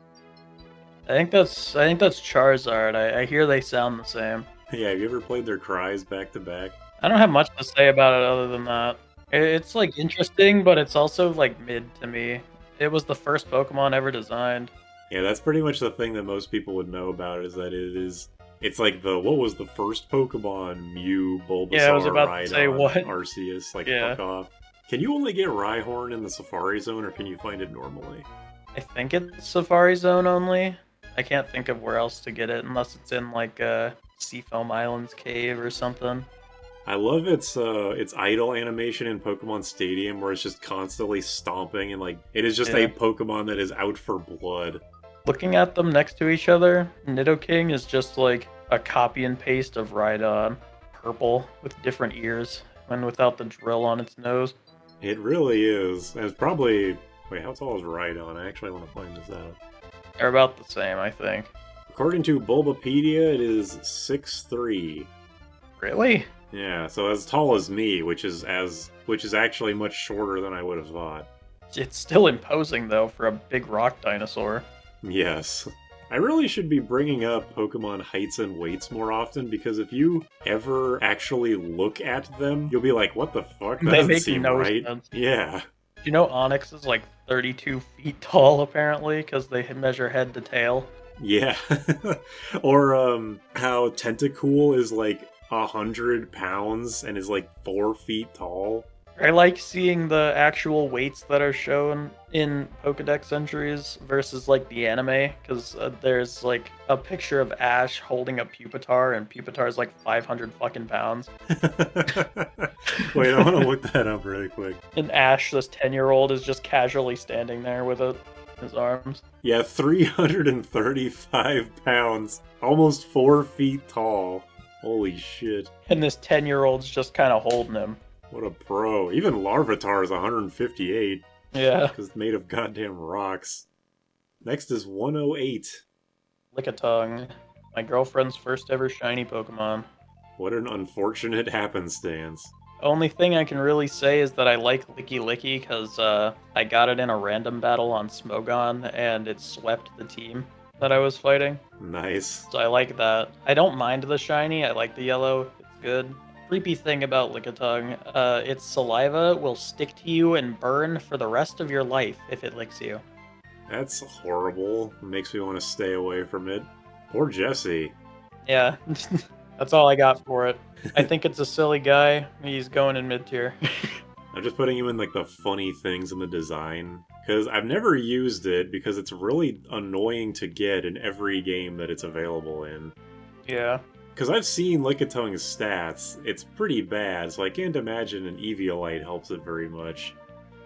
I think that's Charizard. I hear they sound the same. Yeah, have you ever played their cries back to back? I don't have much to say about it other than that. It's like interesting, but it's also like mid to me. It was the first Pokemon ever designed. Yeah, that's pretty much the thing that most people would know about is that it's like what was the first Pokemon? Mew, Bulbasaur, Yeah, I was about Rhydon, to say what? Arceus, fuck off. Can you only get Rhyhorn in the Safari Zone, or can you find it normally? I think it's Safari Zone only. I can't think of where else to get it unless it's in like Seafoam Islands cave or something. I love its idle animation in Pokemon Stadium where it's just constantly stomping and like it is just a Pokemon that is out for blood. Looking at them next to each other, Nidoking is just like a copy and paste of Rhydon, purple with different ears and without the drill on its nose. It really is. And it's probably... Wait, how tall is Rhydon? I actually want to find this out. They're about the same, I think. According to Bulbapedia, it is 6'3". Really? Yeah, so as tall as me, which is actually much shorter than I would have thought. It's still imposing though for a big rock dinosaur. Yes. I really should be bringing up Pokemon heights and weights more often, because if you ever actually look at them, you'll be like, what the fuck? That doesn't seem right. Sense. Yeah. Do you know Onix is like 32 feet tall, apparently, because they measure head to tail? Yeah. Or how Tentacruel is like 100 pounds and is like 4 feet tall. I like seeing the actual weights that are shown in Pokedex entries versus like the anime, because there's like a picture of Ash holding a Pupitar, and Pupitar is like 500 fucking pounds. Wait, I want to look that up really quick. And Ash, this 10-year-old, is just casually standing there with it in his arms. Yeah, 335 pounds, almost 4 feet tall. Holy shit. And this 10-year-old's just kind of holding him. What a pro. Even Larvitar is 158. Yeah. Because it's made of goddamn rocks. Next is 108. Lickitung. My girlfriend's first ever shiny Pokemon. What an unfortunate happenstance. Only thing I can really say is that I like Licky because I got it in a random battle on Smogon and it swept the team that I was fighting. Nice. So I like that. I don't mind the shiny. I like the yellow. It's good. Creepy thing about Lickitung, its saliva will stick to you and burn for the rest of your life if it licks you. That's horrible. It makes me want to stay away from it. Poor Jesse. Yeah, that's all I got for it. I think it's a silly guy. He's going in mid tier. I'm just putting him in like the funny things in the design. Because I've never used it because it's really annoying to get in every game that it's available in. Yeah. Because I've seen Lickitung's stats, it's pretty bad, so I can't imagine an Eviolite helps it very much.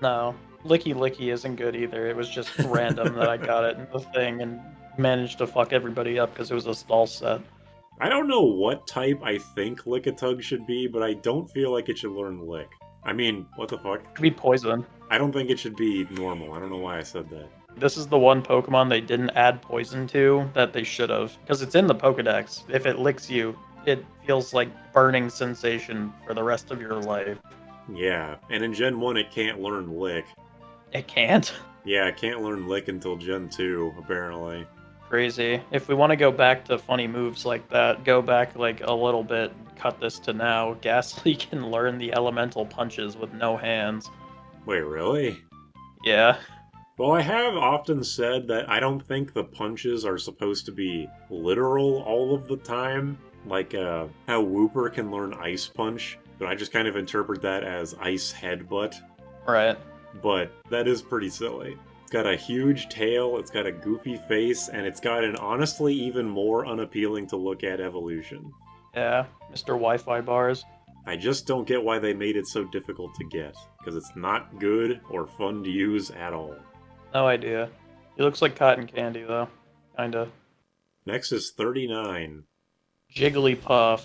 No, Licky isn't good either. It was just random that I got it in the thing and managed to fuck everybody up because it was a stall set. I don't know what type I think Lickitung should be, but I don't feel like it should learn Lick. I mean, what the fuck? It could be poison. I don't think it should be normal. I don't know why I said that. This is the one Pokemon they didn't add poison to that they should have, because it's in the Pokedex. If it licks you, it feels like burning sensation for the rest of your life. Yeah, and in Gen 1 it can't learn Lick. It can't? Yeah, it can't learn Lick until Gen 2, apparently. Crazy. If we want to go back to funny moves like that, go back like a little bit, cut this to now, Ghastly can learn the elemental punches with no hands. Wait, really? Yeah. Well, I have often said that I don't think the punches are supposed to be literal all of the time, like how Wooper can learn Ice Punch, but I just kind of interpret that as Ice Headbutt. Right. But that is pretty silly. It's got a huge tail, it's got a goofy face, and it's got an honestly even more unappealing to look at evolution. Yeah, Mr. Wi-Fi bars. I just don't get why they made it so difficult to get, because it's not good or fun to use at all. No idea. He looks like cotton candy, though. Kinda. Next is 39. Jigglypuff.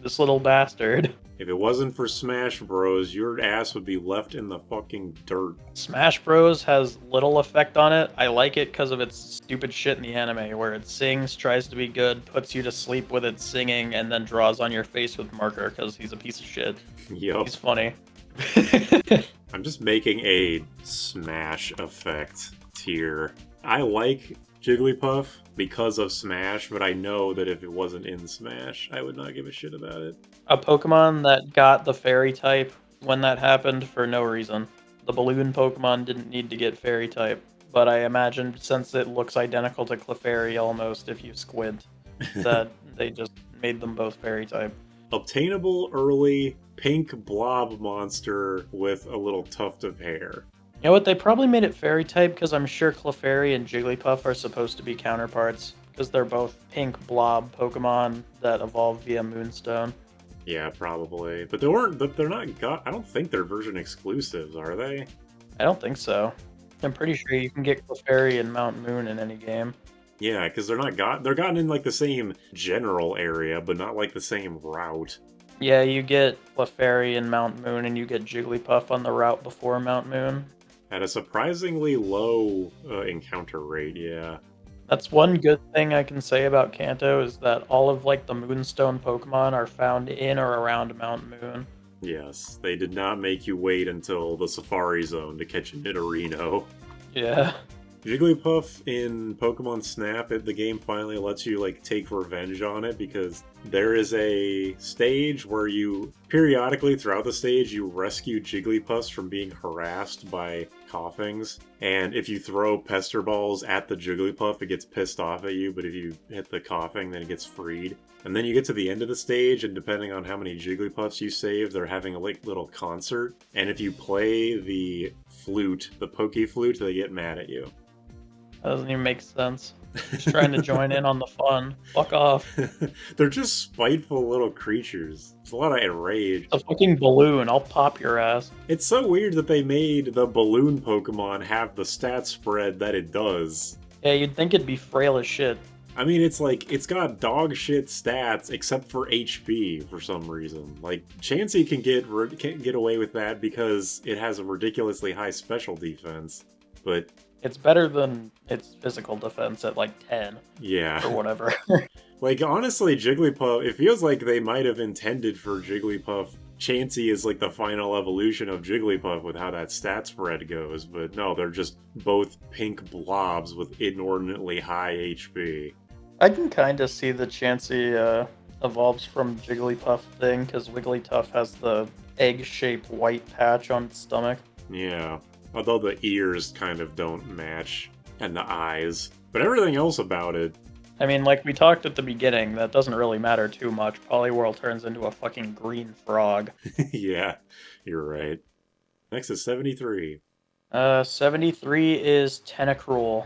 This little bastard. If it wasn't for Smash Bros, your ass would be left in the fucking dirt. Smash Bros has little effect on it. I like it because of its stupid shit in the anime, where it sings, tries to be good, puts you to sleep with its singing, and then draws on your face with marker because he's a piece of shit. Yup. He's funny. I'm just making a Smash effect tier. I like Jigglypuff because of Smash, but I know that if it wasn't in Smash, I would not give a shit about it. A Pokemon that got the fairy type when that happened for no reason. The balloon Pokemon didn't need to get fairy type, but I imagine since it looks identical to Clefairy almost if you squint, that they just made them both fairy type. Obtainable early pink blob monster with a little tuft of hair. You know what? They probably made it fairy type because I'm sure Clefairy and Jigglypuff are supposed to be counterparts because they're both pink blob Pokemon that evolve via Moonstone. Yeah, probably. But they're not I don't think they're version exclusives, are they? I don't think so. I'm pretty sure you can get Clefairy and Mount Moon in any game. Yeah, because they're gotten in like the same general area, but not like the same route. Yeah, you get Clefairy and Mount Moon, and you get Jigglypuff on the route before Mount Moon. At a surprisingly low encounter rate, yeah. That's one good thing I can say about Kanto is that all of like the Moonstone Pokemon are found in or around Mount Moon. Yes, they did not make you wait until the Safari Zone to catch a Nidorino. Yeah. Jigglypuff in Pokemon Snap, the game finally lets you like take revenge on it because there is a stage where you periodically throughout the stage you rescue Jigglypuffs from being harassed by Coughings, and if you throw pester balls at the Jigglypuff it gets pissed off at you, but if you hit the Coughing then it gets freed. And then you get to the end of the stage, and depending on how many Jigglypuffs you save, they're having a like little concert, and if you play the flute, the Poke Flute, they get mad at you. That doesn't even make sense. Just trying to join in on the fun. Fuck off. They're just spiteful little creatures. It's a lot of enrage. A fucking balloon. I'll pop your ass. It's so weird that they made the balloon Pokemon have the stat spread that it does. Yeah, you'd think it'd be frail as shit. I mean, it's like, it's got dog shit stats except for HP for some reason. Like, Chansey can get away with that because it has a ridiculously high special defense. But it's better than its physical defense at like 10. Yeah. Or whatever. Like, honestly, Jigglypuff, it feels like they might have intended for Jigglypuff Chansey is like the final evolution of Jigglypuff with how that stat spread goes, but no, they're just both pink blobs with inordinately high HP. I can kind of see the Chansey evolves from Jigglypuff thing, because Wigglytuff has the egg-shaped white patch on its stomach. Yeah, although the ears kind of don't match, and the eyes. But everything else about it... I mean, like we talked at the beginning, that doesn't really matter too much. Poliwhirl turns into a fucking green frog. Yeah, you're right. Next is 73. 73 is Tentacruel.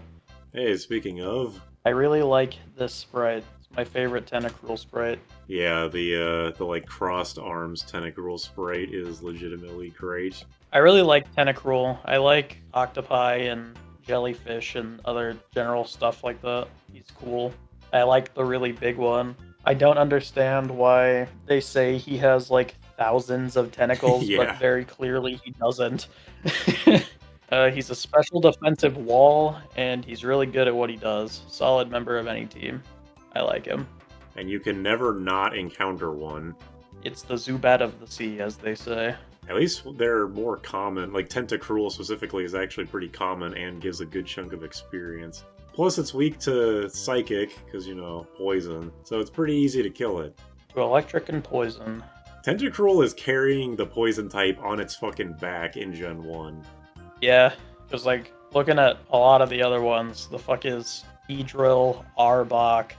Hey, speaking of... I really like this sprite. It's my favorite Tentacruel sprite. Yeah, the like crossed arms Tentacruel sprite is legitimately great. I really like Tentacruel. I like octopi and jellyfish and other general stuff like that. He's cool. I like the really big one. I don't understand why they say he has like thousands of tentacles, Yeah. but very clearly he doesn't. He's a special defensive wall, and he's really good at what he does. Solid member of any team. I like him. And you can never not encounter one. It's the Zubat of the sea, as they say. At least they're more common. Like Tentacruel specifically is actually pretty common and gives a good chunk of experience. Plus it's weak to Psychic, because, you know, poison. So it's pretty easy to kill it. To electric and poison. Tentacruel is carrying the poison type on its fucking back in Gen 1. Yeah, because like, looking at a lot of the other ones, the fuck is Beedrill, Arbok,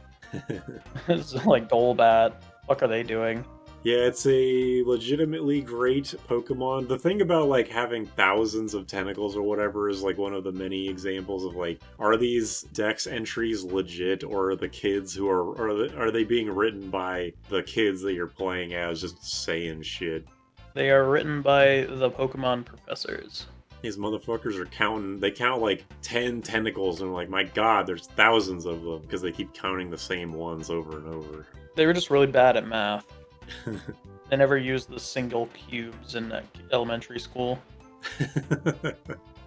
it's like Golbat. What are they doing? Yeah, it's a legitimately great Pokemon. The thing about, like, having thousands of tentacles or whatever is, like, one of the many examples of, like, are these Dex entries legit, or are the kids who are they being written by the kids that you're playing as just saying shit? They are written by the Pokemon professors. These motherfuckers are counting, they count, like, 10 tentacles, and like, my god, there's thousands of them, because they keep counting the same ones over and over. They were just really bad at math. They never used the single cubes in elementary school.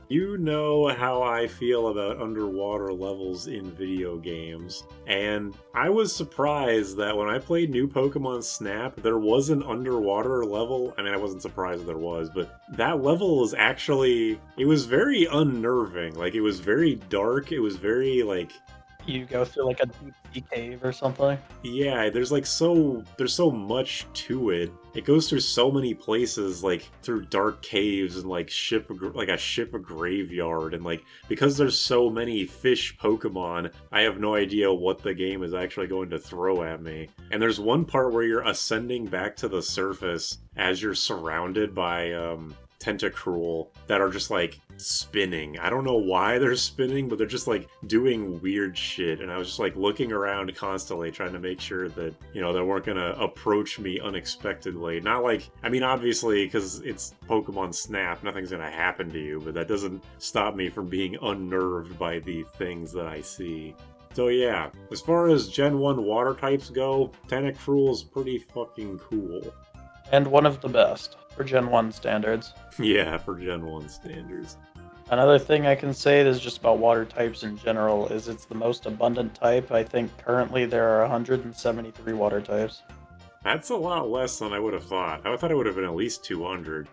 You know how I feel about underwater levels in video games, and I was surprised that when I played New Pokemon Snap, there was an underwater level. I mean, I wasn't surprised there was, but that level is actually, it was very unnerving. Like, it was very dark, it was very, like... You go through like a deep sea cave or something. Yeah, there's so much to it. It goes through so many places, like through dark caves and like a ship graveyard, and like because there's so many fish Pokemon, I have no idea what the game is actually going to throw at me. And there's one part where you're ascending back to the surface as you're surrounded by Tentacruel that are just like spinning. I don't know why they're spinning, but they're just like doing weird shit. And I was just like looking around constantly trying to make sure that, you know, they weren't gonna approach me unexpectedly. Not like, I mean, obviously, because it's Pokemon Snap, nothing's gonna happen to you, but that doesn't stop me from being unnerved by the things that I see. So yeah, as far as Gen 1 water types go, Tentacruel's pretty fucking cool. And one of the best, for Gen 1 standards. Yeah, for Gen 1 standards. Another thing I can say that's just about water types in general is it's the most abundant type. I think currently there are 173 water types. That's a lot less than I would have thought. I thought it would have been at least 200.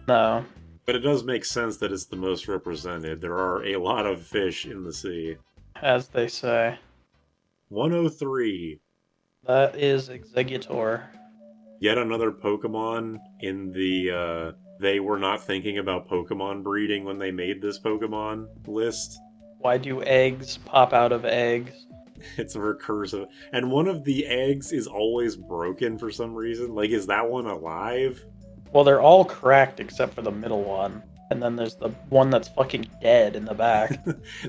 No. But it does make sense that it's the most represented. There are a lot of fish in the sea. As they say. 103. That is Exeggcutor. Yet another Pokemon in the, they were not thinking about Pokemon breeding when they made this Pokemon list. Why do eggs pop out of eggs? It's a recursive. And one of the eggs is always broken for some reason. Like, is that one alive? Well, they're all cracked except for the middle one. And then there's the one that's fucking dead in the back.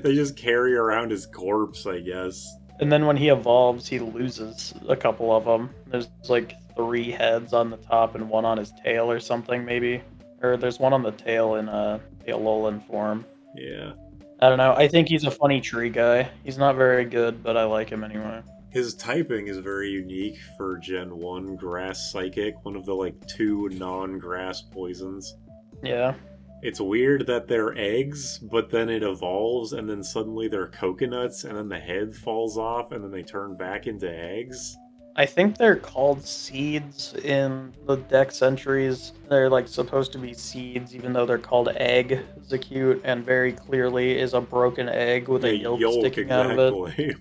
They just carry around his corpse, I guess. And then when he evolves, he loses a couple of them. There's like 3 heads on the top and 1 on his tail or something, maybe. Or there's 1 on the tail in a Alolan form. Yeah. I don't know. I think he's a funny tree guy. He's not very good, but I like him anyway. His typing is very unique for Gen 1 Grass Psychic, one of the, like, 2 non-grass poisons. Yeah. It's weird that they're eggs, but then it evolves, and then suddenly they're coconuts, and then the head falls off, and then they turn back into eggs. I think they're called seeds in the Dex entries. They're like supposed to be seeds, even though they're called Exeggcute, and very clearly is a broken egg with Yeah, a yolk yolk, sticking out of exactly.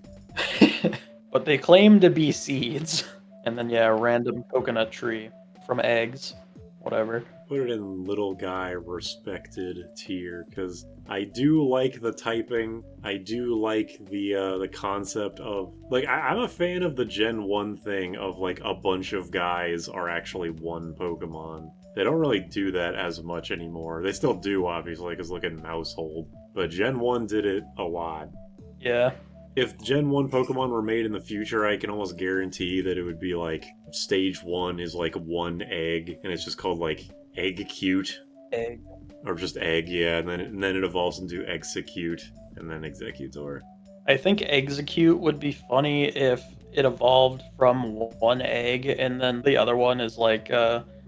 it. But they claim to be seeds. And then, yeah, a random coconut tree from eggs. Whatever. Put it in little guy respected tier, because I do like the typing. I do like the concept of like I'm a fan of the Gen 1 thing of like a bunch of guys are actually one Pokemon. They don't really do that as much anymore. They still do, obviously, because look at Mousehold. But Gen 1 did it a lot. Yeah. If Gen 1 Pokemon were made in the future, I can almost guarantee that it would be like Stage 1 is like one egg, and it's just called like Exeggcute. Egg. Or just egg, yeah, and then it evolves into Exeggcute, and then Exegcutor. I think Execute would be funny if it evolved from one egg and then the other one is like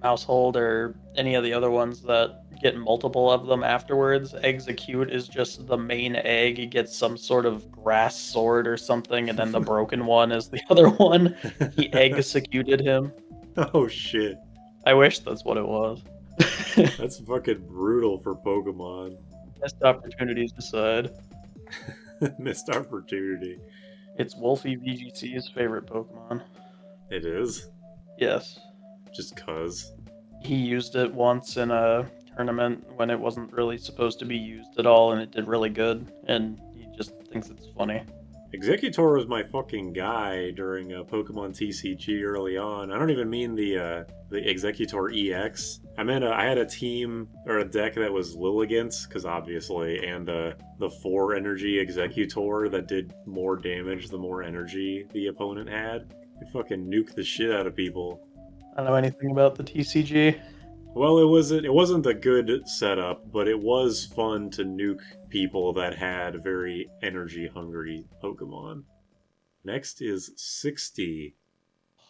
Mousehold or any of the other ones that get multiple of them afterwards. Execute is just the main egg. He gets some sort of grass sword or something, and then the broken one is the other one. He executed him. Oh shit. I wish that's what it was. That's fucking brutal for Pokemon. Missed opportunities decide. Missed opportunity. It's Wolfie VGC's favorite Pokemon. It is? Yes. Just cuz. He used it once in a tournament when it wasn't really supposed to be used at all, and it did really good, and he just thinks it's funny. Exegcutor was my fucking guy during Pokemon TCG early on. I don't even mean the Exegcutor EX. I meant I had a team or a deck that was Lilligant's, because obviously, and the 4 energy Exegcutor that did more damage the more energy the opponent had. It fucking nuked the shit out of people. I don't know anything about the TCG. Well, it wasn't a good setup, but it was fun to nuke people that had very energy-hungry Pokemon. Next is 60.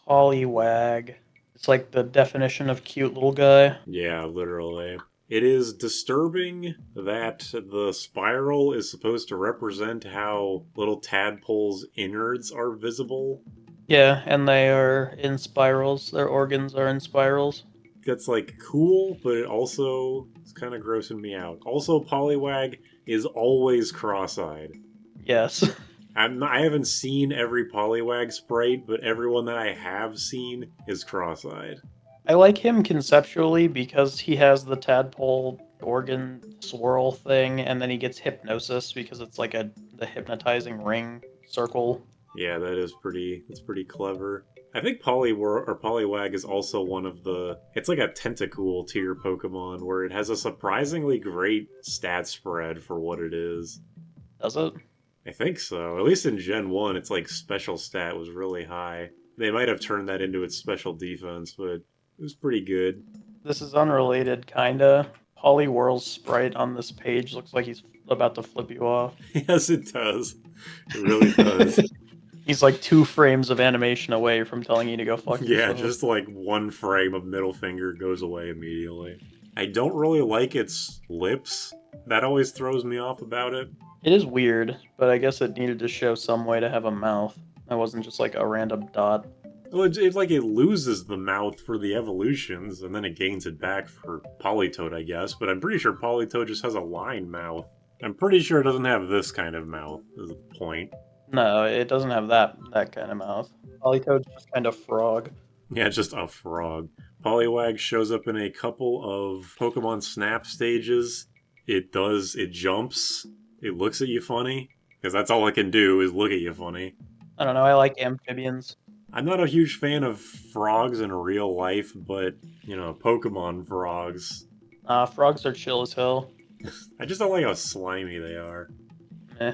Poliwag. It's like the definition of cute little guy. Yeah, literally. It is disturbing that the spiral is supposed to represent how little tadpoles' innards are visible. Yeah, and they are in spirals. Their organs are in spirals. That's like cool, but it also is kind of grossing me out. Also, Poliwag is always cross-eyed. Yes. I haven't seen every Poliwag sprite, but everyone that I have seen is cross-eyed. I like him conceptually because he has the tadpole organ swirl thing, and then he gets hypnosis because it's like the hypnotizing ring circle. Yeah, that's pretty clever. I think Poliwag is also one of the... It's like a Tentacruel tier Pokemon where it has a surprisingly great stat spread for what it is. Does it? I think so. At least in Gen 1, its like special stat was really high. They might have turned that into its special defense, but it was pretty good. This is unrelated, kinda. Poliwhirl's sprite on this page looks like he's about to flip you off. Yes, it does. It really does. He's like 2 frames of animation away from telling you to go fuck yourself. Yeah, just like 1 frame of middle finger goes away immediately. I don't really like its lips. That always throws me off about it. It is weird, but I guess it needed to show some way to have a mouth. That wasn't just like a random dot. Well, it's like it loses the mouth for the evolutions, and then it gains it back for Politoed, I guess. But I'm pretty sure Politoed just has a line mouth. I'm pretty sure it doesn't have this kind of mouth, is the point. No, it doesn't have that kind of mouth. Politoed's just kind of frog. Yeah, just a frog. Poliwag shows up in a couple of Pokemon Snap stages. It jumps. It looks at you funny. Because that's all it can do, is look at you funny. I don't know, I like amphibians. I'm not a huge fan of frogs in real life, but, you know, Pokemon frogs. Frogs are chill as hell. I just don't like how slimy they are. Eh.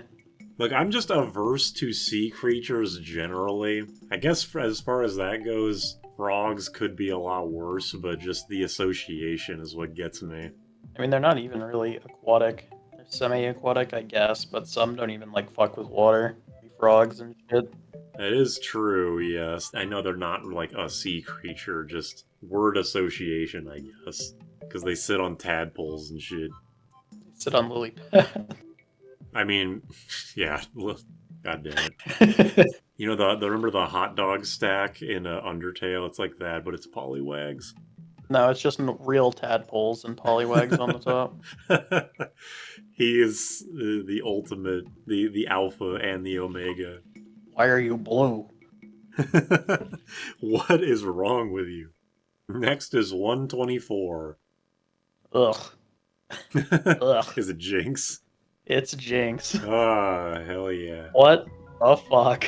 Look, I'm just averse to sea creatures generally. I guess as far as that goes, frogs could be a lot worse, but just the association is what gets me. I mean, they're not even really aquatic. They're semi-aquatic, I guess, but some don't even, like, fuck with water. Frogs and shit. That is true, yes. I know they're not, like, a sea creature, just word association, I guess. Because they sit on tadpoles and shit. Sit on lily pad. I mean, yeah, God damn it. You know, remember the hot dog stack in Undertale? It's like that, but it's Poliwags. No, it's just real tadpoles and Poliwags on the top. He is the ultimate, the alpha and the omega. Why are you blue? What is wrong with you? Next is 124. Ugh. Ugh. Is it Jynx? It's Jynx. Ah, hell yeah. What the fuck?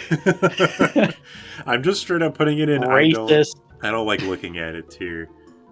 I'm just straight up putting it in. Racist. I don't like looking at it too.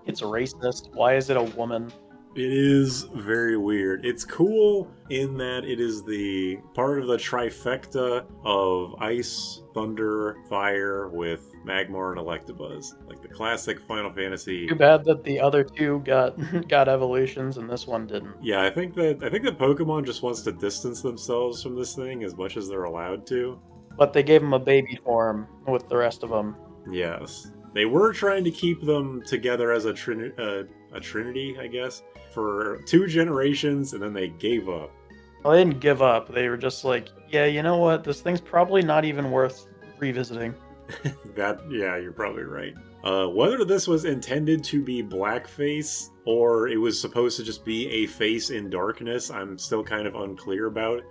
It's racist. Why is it a woman? It is very weird. It's cool in that it is the part of the trifecta of Ice, Thunder, Fire with Magmar and Electabuzz. Like the classic Final Fantasy. Too bad that the other two got evolutions and this one didn't. Yeah, I think that Pokemon just wants to distance themselves from this thing as much as they're allowed to. But they gave him a baby form with the rest of them. Yes. They were trying to keep them together as a trinity, I guess, for 2 generations, and then they gave up. Well, they didn't give up. They were just like, yeah, you know what? This thing's probably not even worth revisiting. Yeah, you're probably right. Whether this was intended to be blackface, or it was supposed to just be a face in darkness, I'm still kind of unclear about.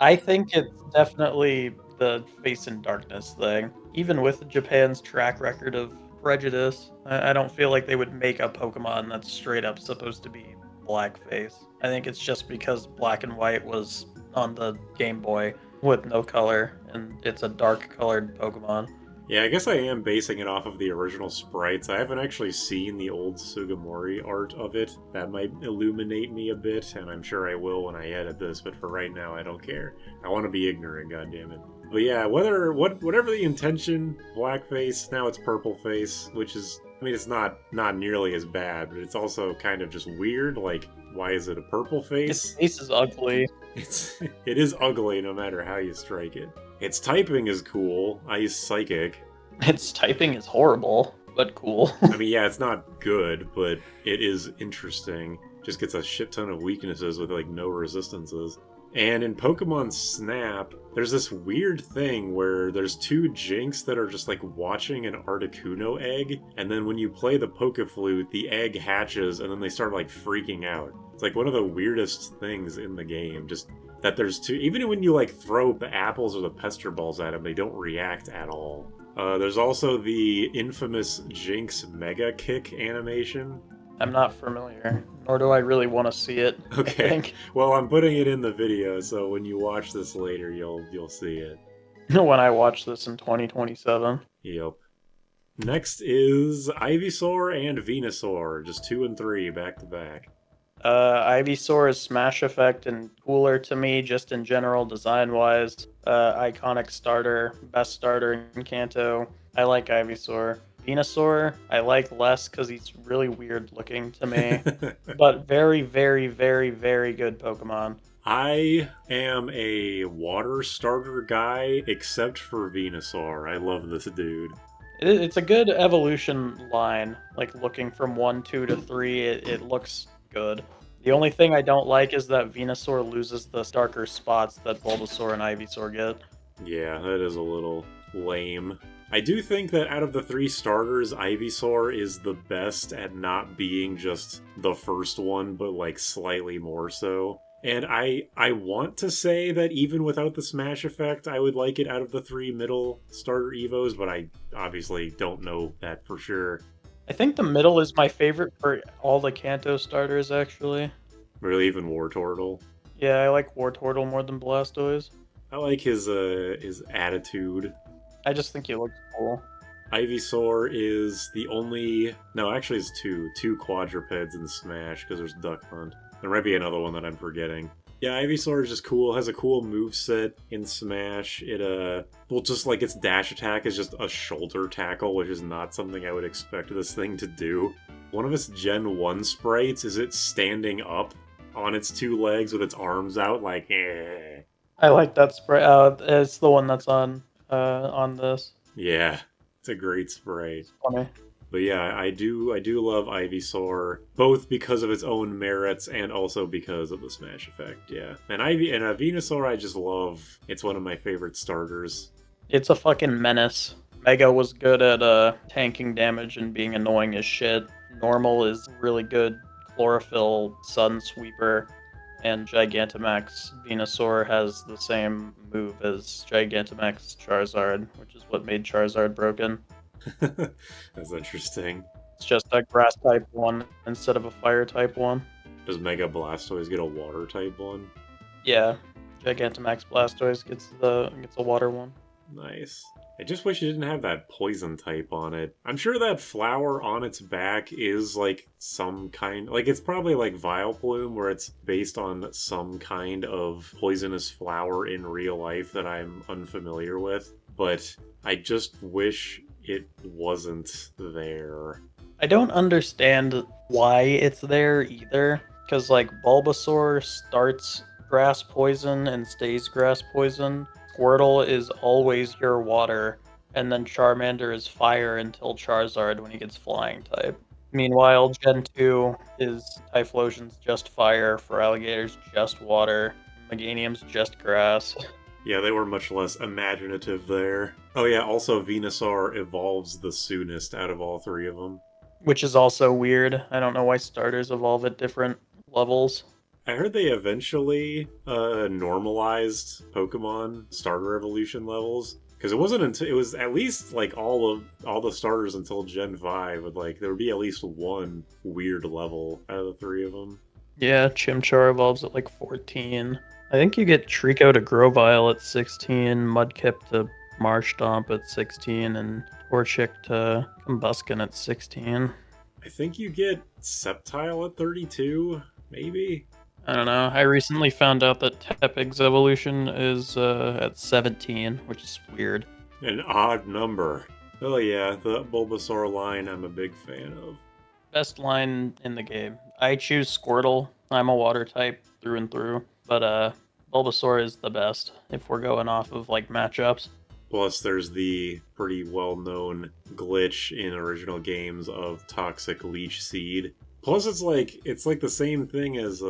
I think it's definitely the face in darkness thing. Even with Japan's track record of prejudice, I don't feel like they would make a Pokemon that's straight up supposed to be blackface. I think it's just because Black and White was on the Game Boy with no color, and it's a dark colored Pokemon. Yeah, I guess I am basing it off of the original sprites. I haven't actually seen the old Sugimori art of it. That might illuminate me a bit, and I'm sure I will when I edit this, but for right now, I don't care. I want to be ignorant, goddammit. But yeah, whatever the intention, blackface, now it's purple face, which is, I mean, it's not nearly as bad, but it's also kind of just weird, like, why is it a purple face? Its face is ugly. It is ugly no matter how you strike it. Its typing is cool. Ice Psychic. Its typing is horrible, but cool. I mean, yeah, it's not good, but it is interesting. Just gets a shit ton of weaknesses with, like, no resistances. And in Pokemon Snap, there's this weird thing where there's 2 Jynx that are just, like, watching an Articuno egg, and then when you play the Pokeflute, the egg hatches, and then they start, like, freaking out. It's, like, one of the weirdest things in the game, just that there's 2... Even when you, like, throw the apples or the Pester Balls at them, they don't react at all. There's also the infamous Jynx Mega Kick animation. I'm not familiar, nor do I really want to see it. Okay. Well, I'm putting it in the video, so when you watch this later, you'll see it. When I watch this in 2027. Yep. Next is Ivysaur and Venusaur, just 2 and 3 back to back. Ivysaur is Smash Effect and cooler to me, just in general, design-wise. Iconic starter, best starter in Kanto. I like Ivysaur. Venusaur, I like less because he's really weird looking to me. But very, very, very, very good Pokemon. I am a water starter guy, except for Venusaur. I love this dude. It's a good evolution line. Like, looking from 1, 2 to 3, it looks good. The only thing I don't like is that Venusaur loses the darker spots that Bulbasaur and Ivysaur get. Yeah, that is a little lame. I do think that out of the 3 starters, Ivysaur is the best at not being just the first one, but like slightly more so. And I want to say that even without the Smash effect, I would like it out of the 3 middle starter Evos, but I obviously don't know that for sure. I think the middle is my favorite for all the Kanto starters, actually. Really, even Wartortle? Yeah, I like Wartortle more than Blastoise. I like his attitude. I just think he looks cool. Ivysaur is the only... No, actually it's 2 quadrupeds in Smash, because there's Duck Hunt. There might be another one that I'm forgetting. Yeah, Ivysaur is just cool, has a cool moveset in Smash. It, well, just like its dash attack is just a shoulder tackle, which is not something I would expect this thing to do. One of its Gen 1 sprites is it standing up on its 2 legs with its arms out, like, eh. I like that sprite. It's the one that's on this. Yeah, it's a great sprite. Funny. But yeah, I do love Ivysaur, both because of its own merits and also because of the smash effect. Yeah, and Venusaur I just love. It's one of my favorite starters. It's a fucking menace. Mega was good at tanking damage and being annoying as shit. Normal is really good chlorophyll, sun sweeper, and Gigantamax Venusaur has the same move as Gigantamax Charizard, which is what made Charizard broken. That's interesting. It's just a grass type one instead of a fire type one. Does Mega Blastoise get a water type one? Yeah, Gigantamax Blastoise gets a water one. Nice. I just wish it didn't have that poison type on it. I'm sure that flower on its back is like some kind, like it's probably like Vileplume, where it's based on some kind of poisonous flower in real life that I'm unfamiliar with. But I just wish it wasn't there. I don't understand why it's there either, because like Bulbasaur starts grass poison and stays grass poison. Squirtle is always your water, and then Charmander is fire until Charizard when he gets flying type. Meanwhile, Gen 2 is Typhlosion's just fire, Feraligator's just water, Meganium's just grass. Yeah, they were much less imaginative there. Oh yeah, also Venusaur evolves the soonest out of all three of them. Which is also weird. I don't know why starters evolve at different levels. I heard they eventually normalized Pokemon starter evolution levels, because it wasn't until it was at least like all the starters until Gen 5 would like there would be at least one weird level out of the three of them. Yeah, Chimchar evolves at like 14. I think you get Trico to Grovyle at 16, Mudkip to Marshtomp at 16, and Torchic to Combuskin at 16. I think you get Sceptile at 32, maybe? I don't know. I recently found out that Tepig's evolution is at 17, which is weird. An odd number. Oh yeah, the Bulbasaur line I'm a big fan of. Best line in the game. I choose Squirtle. I'm a water type through and through, but Bulbasaur is the best if we're going off of like matchups. Plus, there's the pretty well-known glitch in original games of Toxic Leech Seed. Plus, it's like the same thing as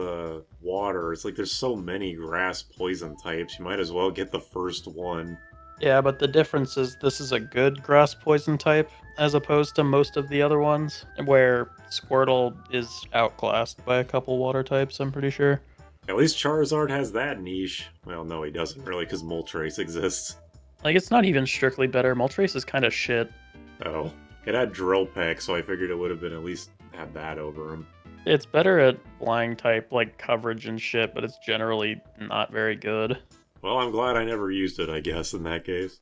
water. It's like there's so many grass poison types. You might as well get the first one. Yeah, but the difference is this is a good grass poison type as opposed to most of the other ones, where Squirtle is outclassed by a couple water types, I'm pretty sure. At least Charizard has that niche. Well, no, he doesn't really, because Moltres exists. Like, it's not even strictly better. Moltres is kind of shit. Oh. It had Drill Peck, so I figured it would have been at least had that over him. It's better at flying type, like, coverage and shit, but it's generally not very good. Well, I'm glad I never used it, I guess, in that case.